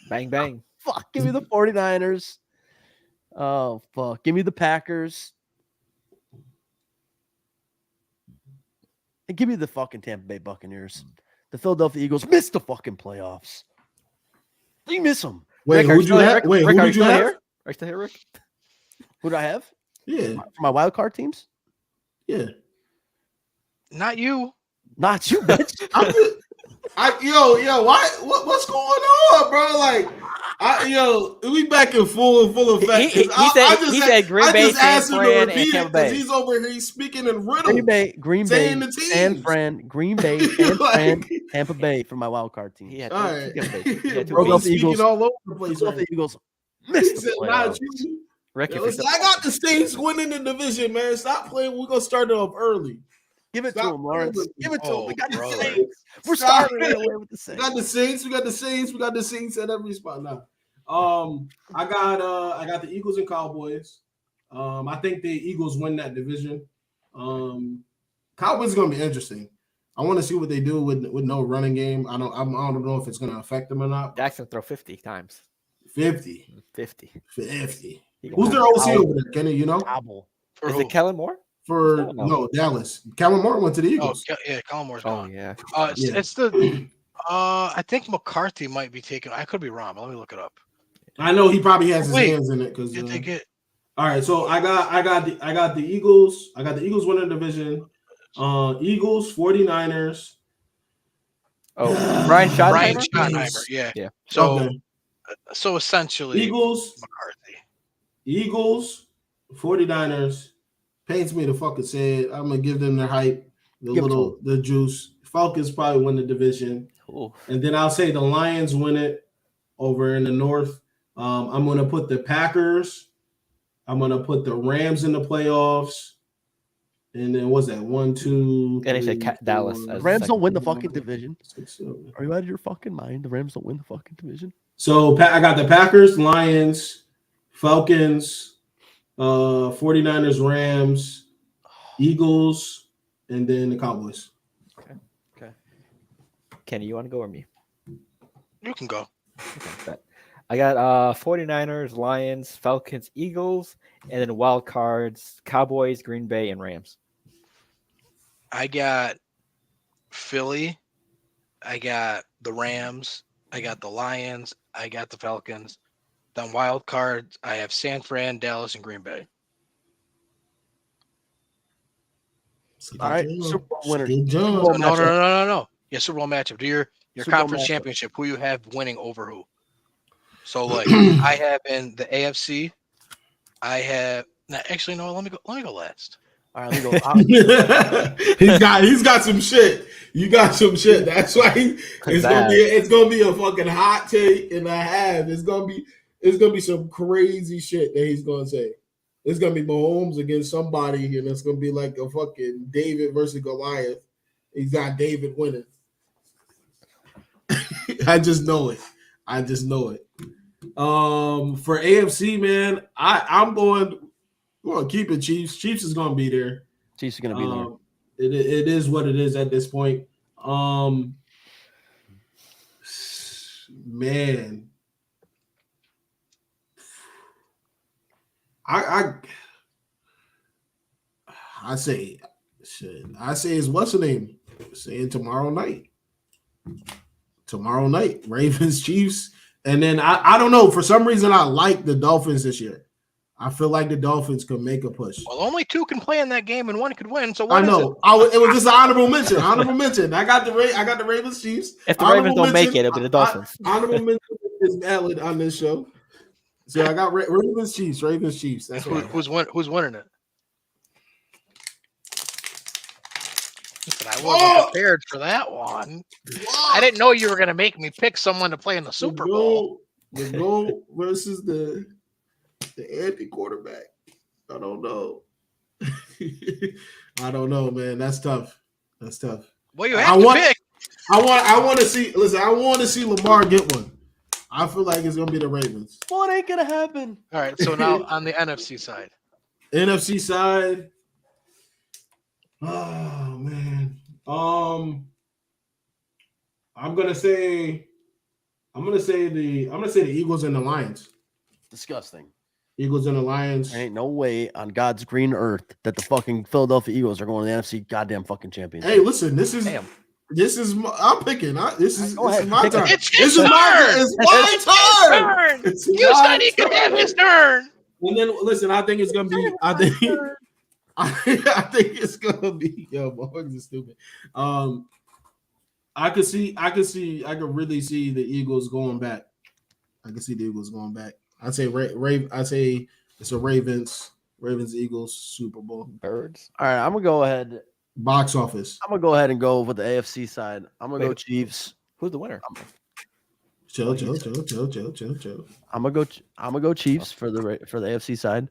Bang bang. Fuck. Give me the 49ers. Oh, fuck. Give me the Packers. And give me the fucking Tampa Bay Buccaneers. The Philadelphia Eagles missed the fucking playoffs. You miss them. Wait, who'd you have? Wait, who did you have? Are you still here, Rick? Who do I have? Yeah. For my wild card teams? Yeah. Not you. Not you, bitch. What's going on, bro? Like, we back in full effect. He said Green Bay, San Fran, and Tampa Bay. He's over here. He's speaking in riddles. Green Bay, San Fran, Green Bay, San Fran, Tampa Bay for my wild card team. Yeah, all right. He's speaking all over the place. The Eagles He missed said, the not playoffs. you. Rick, Yo, I got the Saints winning the division, man. Stop playing. We're gonna start it off early. Give it to him, Lawrence. Give it to him. We got the brother. Saints. We're starting right away with the We Saints. got the Saints. We got the Saints at every spot now. I got the Eagles and Cowboys. I think the Eagles win that division. Cowboys is gonna be interesting. I want to see what they do with no running game. I don't know if it's gonna affect them or not. Jackson throw 50 times. 50. Who's Who's their OC over there, Kenny? You know? Gobble. For Is who? it Kellen Moore? No, Dallas. Kellen Moore went to the Oh, Eagles. yeah, Colin Moore's Oh gone. yeah. It's the. I think McCarthy might be taken. I could be wrong. But let me look it up. I know he probably has his Wait, hands in it because. Did they get? All right, so I got the Eagles. I got the Eagles winning the division. Eagles, 49ers. Oh, Brian Schottenheimer. Yeah. Yeah. So, Okay. so essentially, Eagles, McCarthy. 49ers. Pains me to fucking say it. I'm gonna give them their hype, Give it to the juice. Falcons probably win the division, and then I'll say the Lions win it over in the North. I'm gonna put the Packers. I'm gonna put the Rams in the playoffs. And then what's that? 1, 2, And he said 3, Dallas 4, as The Rams second. don't win the fucking division. 6, 7. Are you out of your fucking mind? The Rams don't win the fucking division. So I got the Packers, Lions, Falcons, 49ers, Rams, Eagles, and then the Cowboys. Okay. Kenny, you want to go or me? You can go. Okay, bet. I got 49ers, Lions, Falcons, Eagles, and then wild cards, Cowboys, Green Bay, and Rams. I got Philly. I got the Rams. I got the Lions. I got the Falcons. Then wild cards, I have San Fran, Dallas, and Green Bay. All right, Super Bowl winner. Good job. Bowl No. Yeah, Super Bowl matchup. Do your Super Bowl conference matchup. championship. Who you have winning over who? So like I have in the AFC. I have Let me go last. All right, let me go. He's got some shit. You got some shit. That's why it's gonna be a fucking hot take and a half. It's gonna be some crazy shit that he's gonna say. It's gonna be Mahomes against somebody, and it's gonna be like a fucking David versus Goliath. He's got David winning. I just know it. For AFC, man, I'm going to keep it Chiefs. Chiefs is gonna be there. Chiefs are gonna be there. It is what it is at this point. Man, I say it's what's the name? Saying tomorrow night, Ravens, Chiefs, and then I don't know. For some reason, I like the Dolphins this year. I feel like the Dolphins could make a push. Well, only two can play in that game, and one could win. So I know. It was just an honorable mention. I got the Ravens, Chiefs. If the Ravens don't make it, it'll be the Dolphins. Honorable mention is valid on this show. So I got Ravens, Chiefs. That's who's winning it. But I wasn't prepared for that one. I didn't know you were going to make me pick someone to play in the Super Bowl. The goal versus the anti-quarterback. I don't know. I don't know, man. That's tough. Well, you have to pick. I want to see. Listen, I want to see Lamar get one. I feel like it's going to be the Ravens. Well, it ain't going to happen. All right, so now on the NFC side. NFC side. Oh man. I'm gonna say the Eagles and the Lions. Disgusting. Eagles and the Lions. There ain't no way on God's green earth that the fucking Philadelphia Eagles are going to the NFC goddamn fucking championship. Hey, listen, this is I'm picking. This is my turn. It's my turn. You said he could have his turn. And then listen, I think it's gonna be. I think it's gonna be. Yo, my horns is stupid. I could really see the Eagles going back. I'd say it's a Ravens Eagles Super Bowl. Birds. All right, I'm gonna go ahead. Box office. I'm gonna go ahead and go with the AFC side. I'm gonna go Chiefs. Who's the winner? Chill. I'm gonna go Chiefs for the AFC side.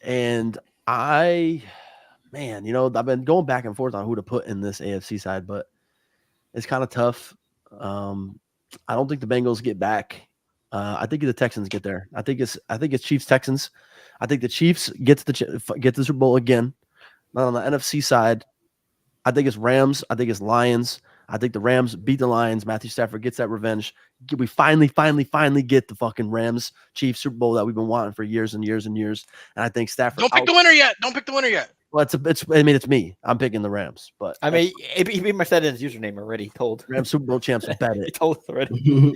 And I've been going back and forth on who to put in this AFC side, but it's kind of tough. I don't think the Bengals get back. I think the Texans get there. I think it's Chiefs Texans. I think the Chiefs get the Super Bowl again. Not on the NFC side. I think it's Rams. I think it's Lions. I think the Rams beat the Lions. Matthew Stafford gets that revenge. We finally get the fucking Rams Chiefs Super Bowl that we've been wanting for years and years and years. And I think Stafford. Don't pick the winner yet. Well, it's me. I'm picking the Rams. But I mean, he pretty much said in his username already. Told Rams Super Bowl champs. Bet it. He told already.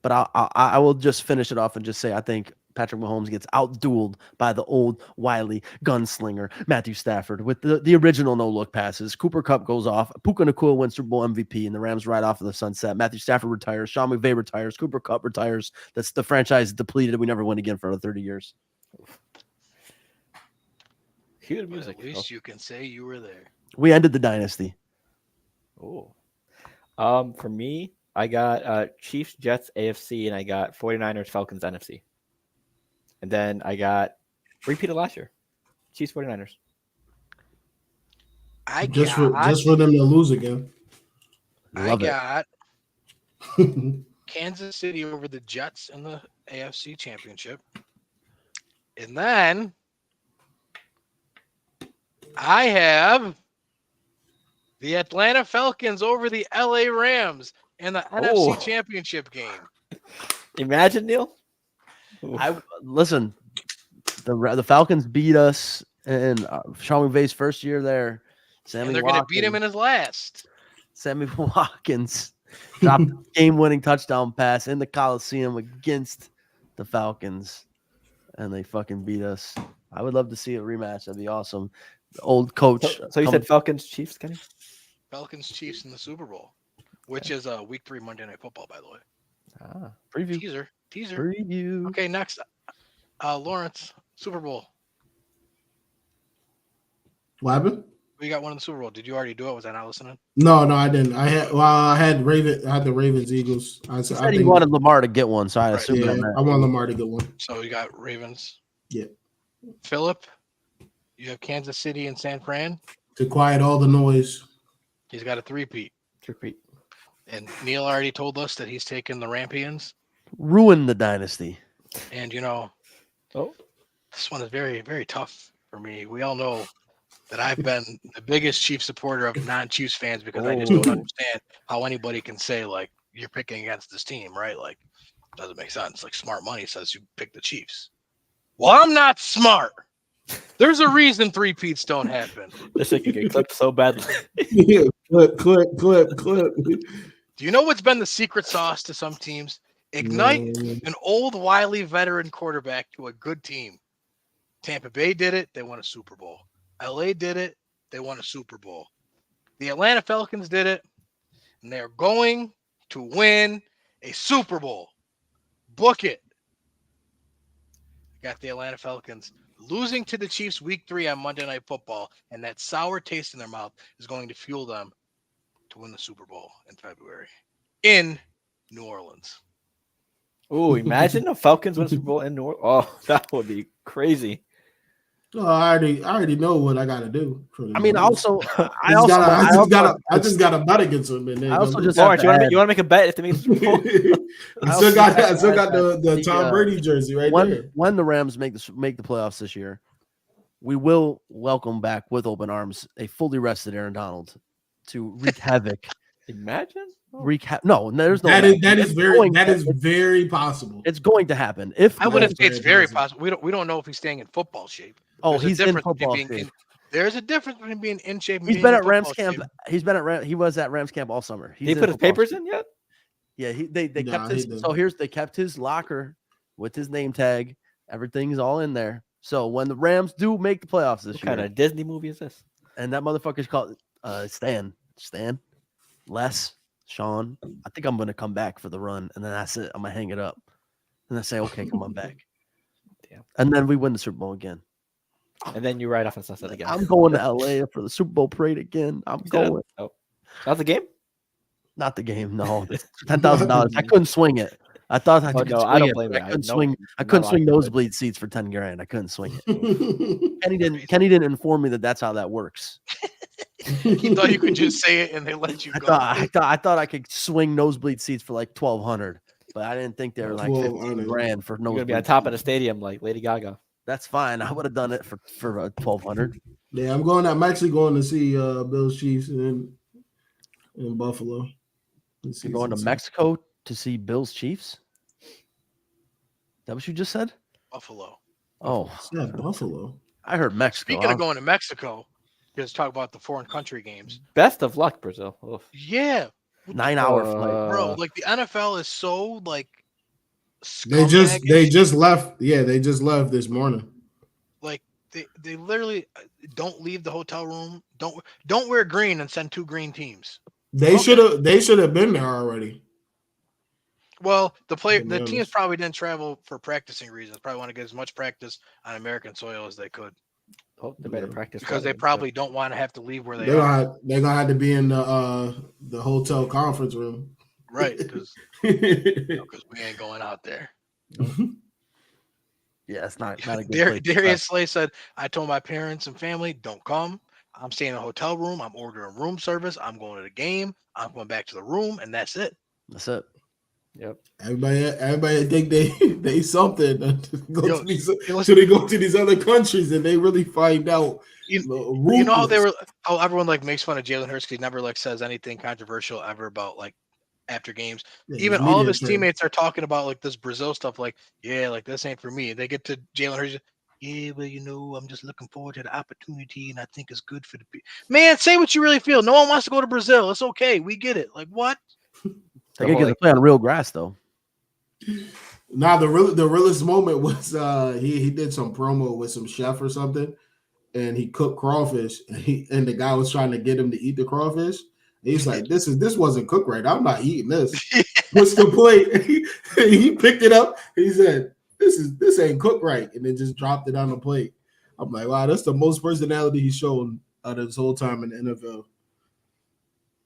But I will just finish it off and just say I think Patrick Mahomes gets outdueled by the old wily gunslinger Matthew Stafford with the original no-look passes. Cooper Kupp goes off. Puka Nacua wins Super Bowl MVP, and the Rams ride off in the sunset. Matthew Stafford retires. Sean McVay retires. Cooper Kupp retires. That's the franchise depleted. We never win again for another 30 years. Cue music. At least you can say you were there. We ended the dynasty. Oh. For me, I got Chiefs, Jets, AFC, and I got 49ers, Falcons, NFC. And then I got repeat of last year. Chiefs, 49ers. Just for them to lose again. I got Kansas City over the Jets in the AFC Championship. And then I have the Atlanta Falcons over the LA Rams in the NFC Championship game. Imagine, Neil. Listen. The Falcons beat us in Sean McVay's first year there. And they're going to beat him in his last. Sammy Watkins dropped a game-winning touchdown pass in the Coliseum against the Falcons, and they fucking beat us. I would love to see a rematch. That'd be awesome. The old coach. So you said Falcons, Chiefs, Kenny? Falcons, Chiefs in the Super Bowl, which is Week 3 Monday Night Football, by the way. Preview. Teaser. Preview. Okay, next. Lawrence, Super Bowl. What happened? We got one in the Super Bowl. Did you already do it? Was I not listening? No, I didn't. I had the Ravens, Eagles. He said he wanted Lamar to get one, so I assume yeah, that meant. I want Lamar to get one. So we got Ravens. Yeah. Philip, you have Kansas City and San Fran. To quiet all the noise. He's got a three-peat. Repeat. And Neil already told us that he's taking the Rampions. Ruin the dynasty. And, Oh, this one is very, very tough for me. We all know that I've been the biggest Chiefs supporter of non-Chiefs fans because I just don't understand how anybody can say, like, you're picking against this team, right? Like, it doesn't make sense. Like, smart money says you pick the Chiefs. Well, I'm not smart. There's a reason three-peats don't happen. this shit could get clipped so badly. Yeah, clip. Do you know what's been the secret sauce to some teams? Ignite an old, wily veteran quarterback to a good team. Tampa Bay did it. They won a Super Bowl. LA did it. They won a Super Bowl. The Atlanta Falcons did it. And they're going to win a Super Bowl. Book it. Got the Atlanta Falcons losing to the Chiefs week 3 on Monday Night Football. And that sour taste in their mouth is going to fuel them to win the Super Bowl in February in New Orleans. Oh, imagine the Falcons win Super Bowl in New Orleans. Oh, that would be crazy. Oh, I already know what I gotta do. I mean, also, I just gotta bet against them. And I also just Lawrence, you want to make a bet if they make Super Bowl? I still got the Tom Brady jersey right there. When the Rams make the playoffs this year, we will welcome back with open arms a fully rested Aaron Donald to wreak havoc. Imagine. No, there's no. That is very possible. It's going to happen. If I wouldn't say it's very possible. We don't know if he's staying in football shape. Oh, There's he's in football shape. There's a difference between being in shape. And He's being been in at Rams football camp. shape. He was at Rams camp all summer. Did he put his papers in yet? Yeah, they kept his. So they kept his locker with his name tag. Everything's all in there. So when the Rams do make the playoffs this year, What kind of Disney movie is this? And that motherfucker's called Stan, Les, Sean. I think I'm gonna come back for the run, and then that's it. I'm gonna hang it up, and I say, okay, come on back. Damn. And then we win the Super Bowl again. And then you ride off in sunset again. I'm going to LA for the Super Bowl parade again. I'm going. Oh, that's the game? Not the game. No, $10,000. I couldn't swing it. I thought I could swing I don't it. blame you. I couldn't swing nosebleed seats for $10,000. I couldn't swing it. Kenny didn't inform me that that's how that works. He thought you could just say it and they let you go. I thought I could swing nosebleed seats for like $1,200, but I didn't think they were like $15,000 for You're gonna nosebleed. be on top of the stadium like Lady Gaga. That's fine. I would have done it for $1,200. Yeah, I'm actually going to see Bills Chiefs in Buffalo. You're going to Mexico to see Bills Chiefs? Is that what you just said? Buffalo. Oh, yeah, Buffalo. I heard Mexico. Speaking of going to Mexico, let's talk about the foreign country games. Best of luck, Brazil. Oof. Yeah. 9-hour flight. Bro, like the NFL is so like They just left. Yeah, they just left this morning. Like they literally don't leave the hotel room. Don't wear green and send 2 green teams. They should have been there already. Well, the teams probably didn't travel for practicing reasons. Probably want to get as much practice on American soil as they could. Oh, they better practice because they probably don't want to have to leave where they are. They're gonna have to be in the hotel conference room, right? Because we ain't going out there. Yeah, it's not a good place. Darius Slay said, "I told my parents and family, don't come. I'm staying in a hotel room. I'm ordering room service. I'm going to the game. I'm going back to the room, and that's it. That's it." Yep. Everybody think they something. So they go to these other countries and they really find out. You know how everyone like makes fun of Jalen Hurts because he never like says anything controversial ever about like after games. Yeah, even all of his teammates are talking about like this Brazil stuff. Like, yeah, like this ain't for me. They get to Jalen Hurts. Yeah, well, I'm just looking forward to the opportunity, and I think it's good for the people. Man, say what you really feel. No one wants to go to Brazil. It's okay. We get it. Like what? They get to play on real grass though. Now the realest moment was he did some promo with some chef or something, and he cooked crawfish, and the guy was trying to get him to eat the crawfish. He's like, this wasn't cooked right. I'm not eating this. What's the plate? He picked it up. He said, this ain't cooked right, and then just dropped it on the plate. I'm like, wow, that's the most personality he's shown out of this whole time in the NFL.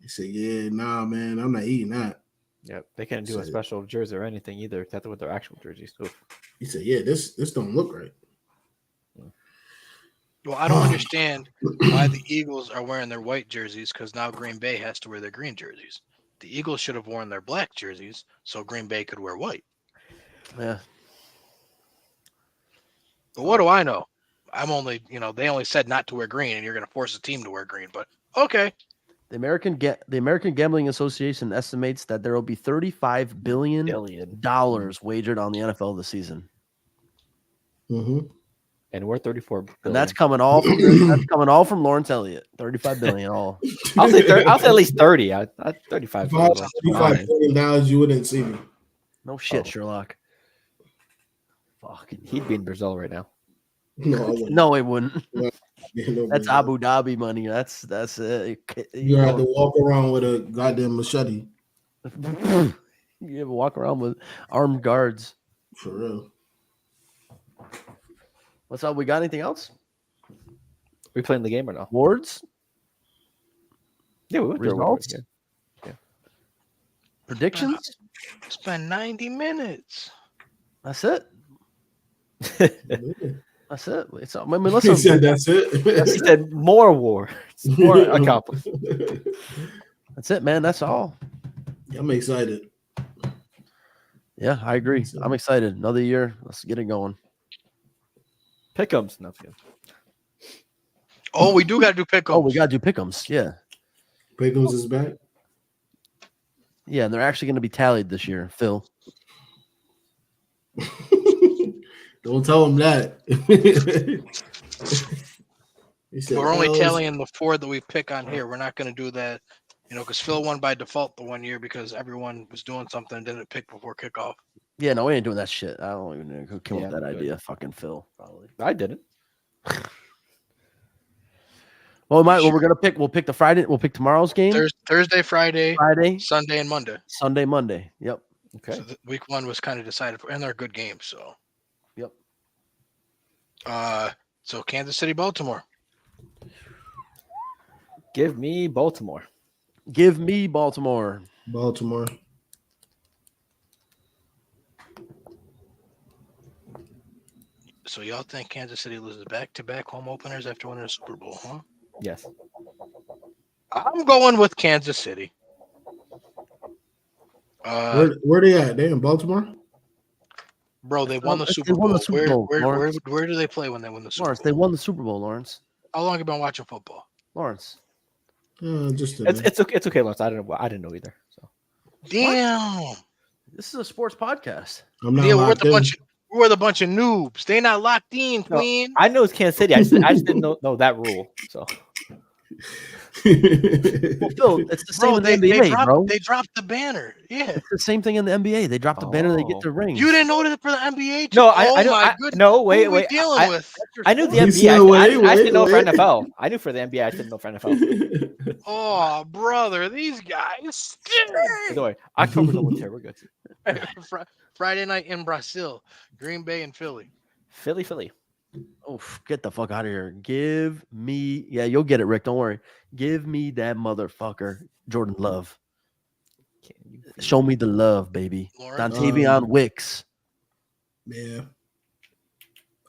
He said, "Yeah, nah, man, I'm not eating that." Yeah, they can't do a special jersey or anything either, except with their actual jerseys. So he said, "Yeah, this don't look right." Well, I don't understand why the Eagles are wearing their white jerseys because now Green Bay has to wear their green jerseys. The Eagles should have worn their black jerseys so Green Bay could wear white. Yeah. But what do I know? I'm only, they only said not to wear green, and you're going to force a team to wear green. But okay. The American Gambling Association estimates that there will be $35 billion wagered on the NFL this season. Mm-hmm. And we're 34 billion. And that's coming all from Lawrence Elliott. 35 billion all. I'll say at least 30. 35. $35 billion, you wouldn't see me. No shit, Sherlock. Fucking he'd be in Brazil right now. No, it wouldn't. That's Abu Dhabi money. That's it. You have to walk around with a goddamn machete. You have to walk around with armed guards. For real. What's up? We got anything else? We playing the game or no? Awards? Yeah, we went through results. Yeah. Predictions? It's been 90 minutes. That's it. That's it. It's, I mean, He listen. said that's it. He said more war. It's more accomplished. That's it, man. That's all. I'm excited. Yeah, I agree. I'm excited. Another year. Let's get it going. Pick'ems. No, good. Oh, we do got to do pick'ems. Oh, we got to do pick'ems. Yeah. Pick'ems is back. Yeah, and they're actually going to be tallied this year, Phil. Don't tell him that. He said, We're only tallying the 4 that we pick on here. We're not going to do that, because Phil won by default the one year because everyone was doing something and didn't pick before kickoff. Yeah, no, we ain't doing that shit. I don't even know who came up with that good. idea. Fucking Phil, probably. I didn't. Well, we're gonna pick. We'll pick the Friday. We'll pick tomorrow's game. Thursday, Friday, Sunday, and Monday. Sunday, Monday. Yep. Okay. So week 1 was kind of decided for, and they're good games. So. Yep. So Kansas City, Baltimore. Give me Baltimore. Give me Baltimore. Baltimore. So y'all think Kansas City loses back-to-back home openers after winning a Super Bowl, huh? Yes. I'm going with Kansas City. Where they at? They in Baltimore? Bro, they won the Super Bowl. Where do they play when they win the Super Lawrence, Bowl? they won the Super Bowl, Lawrence. How long have you been watching football? Lawrence. Just It's okay, Lawrence. I didn't know either. So Damn. What? This is a sports podcast. I'm not We're with a bunch of noobs. They not locked in, Queen. I know it's Kansas City. I just didn't know that rule. So Well, Phil, it's the same in the NBA, bro. They dropped the banner. Yeah. It's the same thing in the NBA. They drop the banner, they get the ring. You didn't know that for the NBA? No, I know. No, wait. I knew the NBA. I didn't know for NFL. I knew for the NBA. I didn't know for NFL. Oh, brother, these guys. Don't worry. October's almost here. We're good. Friday night in Brazil, Green Bay and Philly. Philly. Oh, get the fuck out of here. Give me, you'll get it, Rick. Don't worry. Give me that motherfucker, Jordan Love. Show me the love, baby. Dontavion Wicks. Yeah.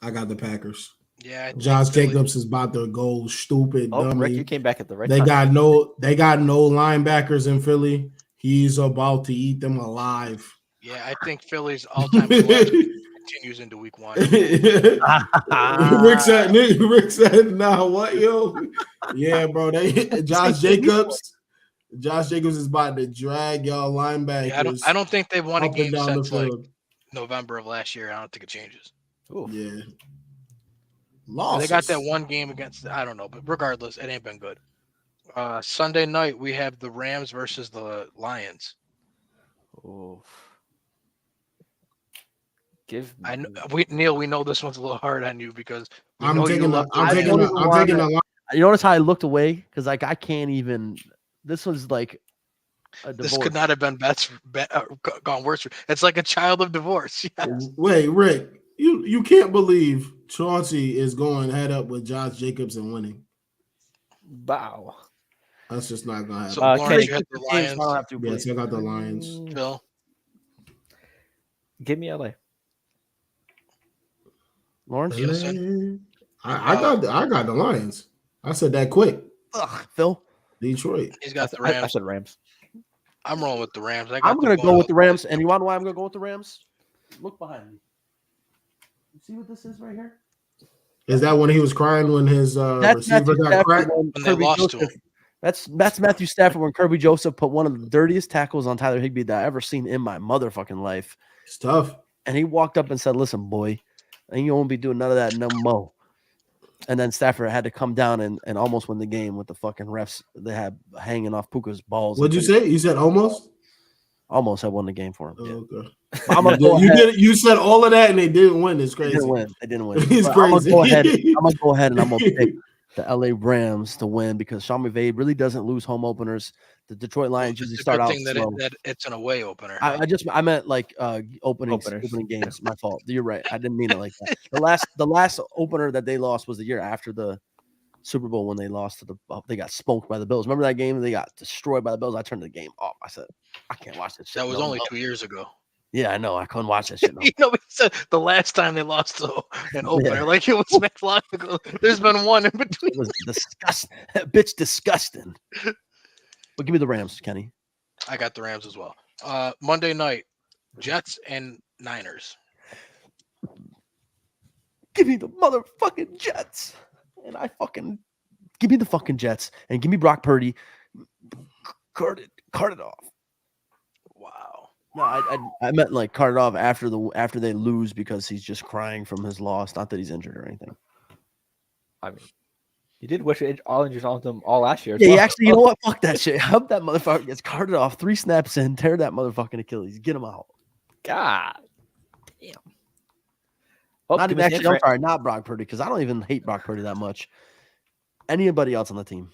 I got the Packers. Yeah. Josh Jacobs is about to go stupid. Oh, dummy. Rick, you came back at the right They time. They got no linebackers in Philly. He's about to eat them alive. Yeah, I think Philly's all-time collection continues into week 1. Rick said, nah, what, yo? Yeah, bro. Josh Jacobs is about to drag y'all linebackers. Yeah, I don't think they've won a game since like field. November of last year. I don't think it changes. Ooh. Yeah. Losses. They got that one game against, I don't know, but regardless, it ain't been good. Sunday night, we have the Rams versus the Lions. Oh. Neil, we know this one's a little hard on you because I'm taking the line. You notice how I looked away? Because I can't even. This was like a divorce. This could not have been gone worse. It's like a child of divorce. Yes. Wait, Rick, you can't believe Chauncey is going head up with Josh Jacobs and winning. Wow. That's just not gonna happen. So Lawrence, Kenny, you had the Games, I Lions. don't have to. Yes, I got the Lions. Phil, Give me LA. Lawrence. Houston. I got the Lions. I said that quick. Ugh, Phil. Detroit. He's got the I Rams. said Rams. I'm rolling with the Rams. I'm going to go with the Rams. And you want to know why I'm going to go with the Rams? Look behind me. You see what this is right here? Is that when he was crying when his receiver got cracked? when they lost to him. That's Matthew Stafford when Kirby Joseph put one of the dirtiest tackles on Tyler Higbee that I ever seen in my motherfucking life. It's tough. And he walked up and said, "Listen, boy, and you won't be doing none of that no more." And then Stafford had to come down and almost win the game with the fucking refs they had hanging off Puka's balls. What'd you say? You said almost? Almost had won the game for him. Yeah. Okay. I'm gonna go You ahead. did. You said all of that and they didn't win. It's crazy. They didn't win. It's But I'm crazy. gonna go ahead and I'm gonna pick the LA Rams to win because Sean McVay really doesn't lose home openers. The Detroit Lions usually It's a start good out thing slow. that it's an away opener. I meant like opening games. My fault. You're right. I didn't mean it like that. The last opener that they lost was the year after the Super Bowl when they lost to they got smoked by the Bills. Remember that game? They got destroyed by the Bills. I turned the game off. I said, I can't watch this shit. That was only 2 years ago. Yeah, I know. I couldn't watch that shit. No. You know, he said the last time they lost to an opener, like it was meant long ago. There's been one in between. It was disgusting. Bitch, disgusting. But give me the Rams, Kenny. I got the Rams as well. Monday night, Jets and Niners. Give me the motherfucking Jets. And I fucking give me the fucking Jets and give me Brock Purdy. Cart it off. Wow. No, I meant like cart it off after they lose because he's just crying from his loss. Not that he's injured or anything. I mean, you did wish all injuries on them all last year. Yeah, actually, you know what? Fuck that shit. I hope that motherfucker gets carted off 3 snaps in, tear that motherfucking Achilles, get him out. God damn. Oh, Not give even me actually, I'm sorry, not Brock Purdy, because I don't even hate Brock Purdy that much. Anybody else on the team?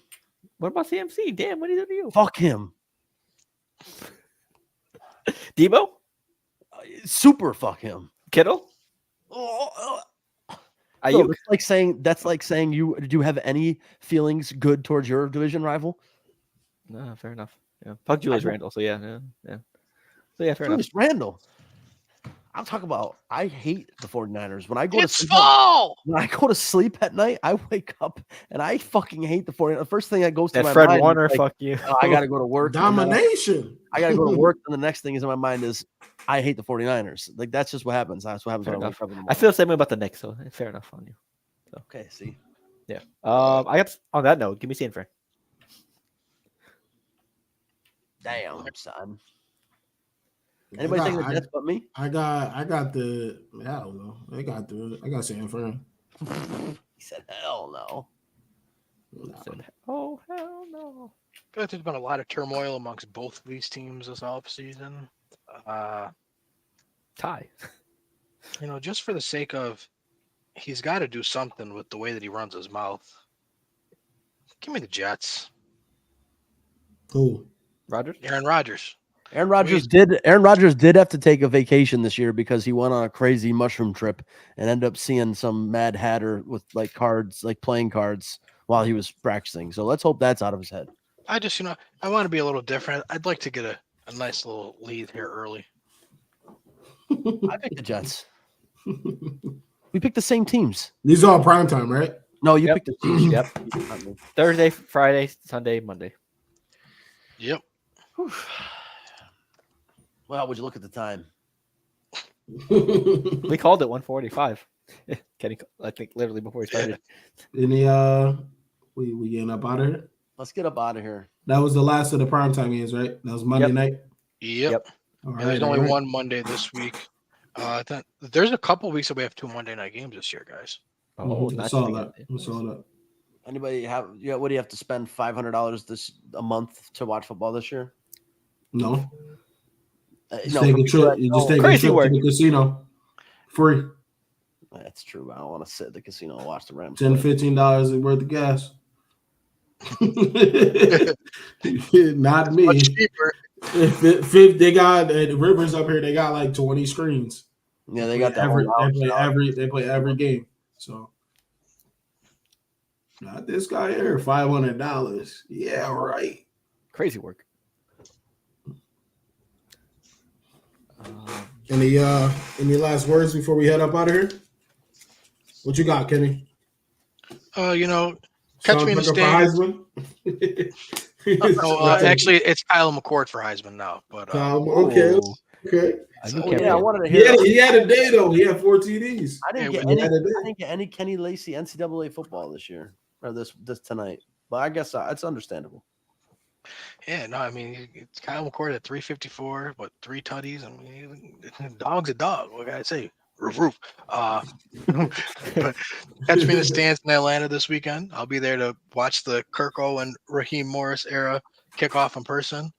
What about CMC? Damn, what did he do to you? Fuck him. Debo? Super fuck him. Kittle? So Ayuk? that's like saying you do you have any feelings good towards your division rival? No, fair enough. Yeah. Fuck Julius Randle. So yeah. So yeah, fair enough. Julius Randle. I'm talking about I hate the 49ers. When I go It's to sleep, fall. when I go to sleep at night, I wake up and I fucking hate the 49ers. The first thing that goes to That my Fred mind Warner, is like, fuck you. oh, I gotta go to work. Domination. I gotta go to work, and the next thing is in my mind is I hate the 49ers. Like that's just what happens. That's what happens Fair when I enough. wake up in the I morning. feel the same way about the Knicks, so fair enough on you. So Okay, see. yeah. I got on that note, give me San Fran. Damn, son. Anybody think the Jets but me? I got the. I don't know. I got San Fran. He said, hell no. Oh hell no. I feel like there's been a lot of turmoil amongst both of these teams this offseason. Tie. You know, just for the sake of he's got to do something with the way that he runs his mouth. Give me the Jets. Cool. Rodgers? Aaron Rodgers. Aaron Rodgers did have to take a vacation this year because he went on a crazy mushroom trip and ended up seeing some Mad Hatter with like cards, like playing cards while he was practicing. So let's hope that's out of his head. I just, I want to be a little different. I'd like to get a nice little lead here early. I picked the Jets. We picked the same teams. These are all prime time, right? No, you Yep. picked the Chiefs. Yep. Thursday, Friday, Sunday, Monday. Yep. Well, would you look at the time? We called it 1:45. Kenny, I think literally before we started. Any we getting up out of here? Let's get up out of here. That was the last of the primetime games, right? That was Monday night. Yep. All And there's only one Monday this week. There's a couple weeks that we have 2 Monday night games this year, guys. Oh, I not saw together. that. I saw that. Anybody have? Yeah. What do you have to spend $500 a month to watch football this year? No. Just No, take for a people trip. that You just don't- take a Crazy trip work. to the casino. Free. That's true. I don't want to sit at the casino and watch the Rams. $10, play. $15 worth of gas. Not me. Much cheaper. If they got Rivers up here, they got like 20 screens. Yeah, they got that. every whole lounge now. they play every game. So Not this guy here, $500. Yeah, right. Crazy work. Any last words before we head up out of here? What you got, Kenny? Catch Sean me in the Tucker stands. for Heisman? Actually, it's Kyle McCord for Heisman now. But okay. I wanted to hear. He had a day though. He had 4 TDs. I didn't get any Kenny Lacy NCAA football this year or this tonight, but I guess it's understandable. Yeah, no, I mean, it's Kyle McCord at 354, but 3 tutties. I mean, dog's a dog. What can I say? Roof, roof. But catch me in the stands in Atlanta this weekend. I'll be there to watch the Kirko and Raheem Morris era kickoff in person.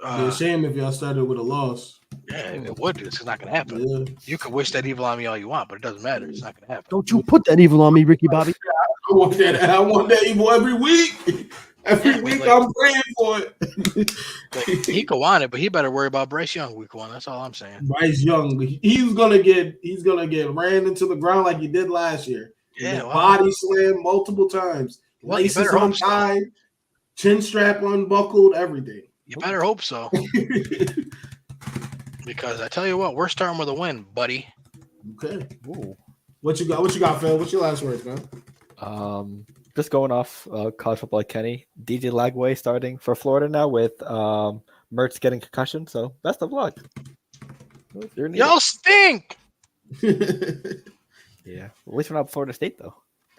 It'd be a shame if y'all started with a loss. Yeah, it would. It's not going to happen. Yeah. You can wish that evil on me all you want, but it doesn't matter. It's not going to happen. Don't you put that evil on me, Ricky Bobby. I want that evil every week. Every week I'm praying for it. He could want it, but he better worry about Bryce Young week 1. That's all I'm saying. Bryce Young, he's gonna get ran into the ground like he did last year. Yeah, body slam multiple times. Laces untied, chin strap unbuckled, everything. You better hope so. Because I tell you what, we're starting with a win, buddy. Okay. Ooh. What you got, Phil? What's your last words, man? Just going off college football like Kenny. DJ Lagway starting for Florida now with Mertz getting concussion. So best of luck. Y'all stink. Yeah. At least we're not Florida State though.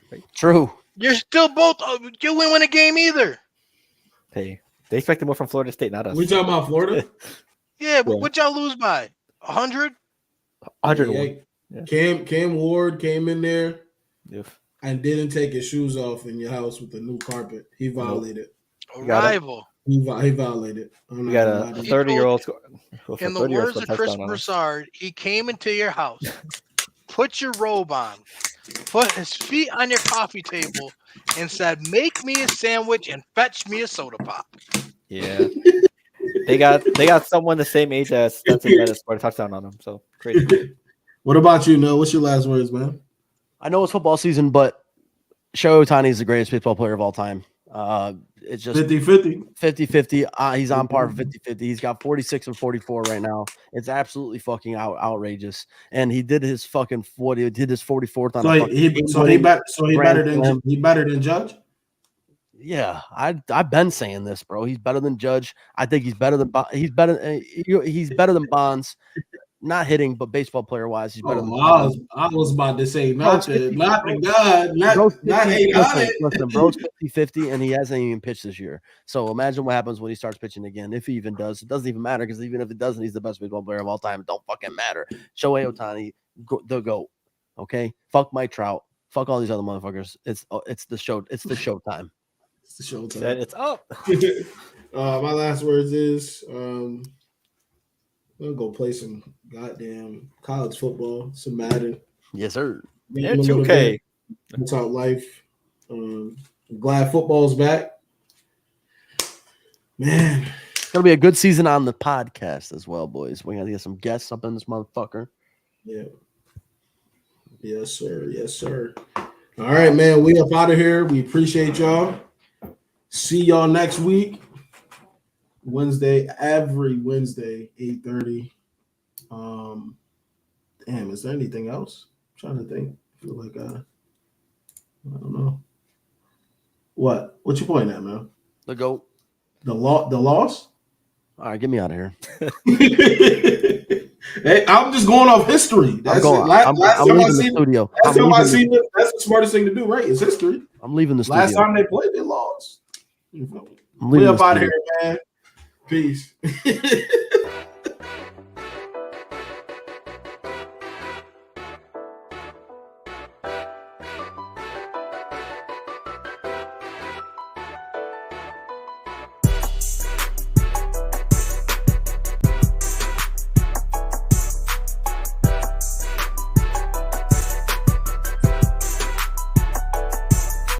Right? True. You're still both. You wouldn't win a game either. Hey, they expected more from Florida State, not us. We talking about Florida? Yeah, but what'd y'all lose by? 100? 101. Yeah. Cam Ward came in there and didn't take his shoes off in your house with the new carpet. He violated. A rival. He violated. You got a 30-year-old. In the words of Chris Broussard, he came into your house, put your robe on, put his feet on your coffee table, and said, "Make me a sandwich and fetch me a soda pop." Yeah. They got someone the same age as Spencer Bennett scored a touchdown on him. So crazy. What about you, Noah? What's your last words, man? I know it's football season, but Shohei Ohtani is the greatest baseball player of all time. It's just 50-50. He's on par for 50-50. He's got 46 and 44 right now. It's absolutely fucking outrageous. And he did his fucking 40. He did his 44th on. He better than Judge. Yeah, I've been saying this, bro. He's better than Judge. I think he's better than Bonds. Not hitting, but baseball player wise, he's better than Bonds. I was about to say not the God, not hate on it. Listen, bro's 50-50, and he hasn't even pitched this year. So imagine what happens when he starts pitching again. If he even does, it doesn't even matter because even if it doesn't, he's the best baseball player of all time. It don't fucking matter. Shohei Ohtani, the GOAT. Okay, fuck Mike Trout. Fuck all these other motherfuckers. It's the show. It's the show time. It's the show time. It's up. My last words is I'm gonna go play some goddamn college football, some Madden. Yes, sir. Yeah, 2K. Talk life. Glad football's back. Man, it's gonna be a good season on the podcast as well, boys. We gotta get some guests up in this motherfucker. Yeah. Yes, sir. Yes, sir. All right, man. We up out of here. We appreciate y'all. See y'all next week. Every Wednesday, 8:30. Damn, is there anything else? I'm trying to think. I feel like I don't know. What you pointing at, man? The GOAT. The loss? All right, get me out of here. Hey, I'm just going off history. That's I'm leaving the studio. That's the smartest thing to do, right? It's history. I'm leaving the studio. Last time they played, they lost. We up out of here, man. Peace.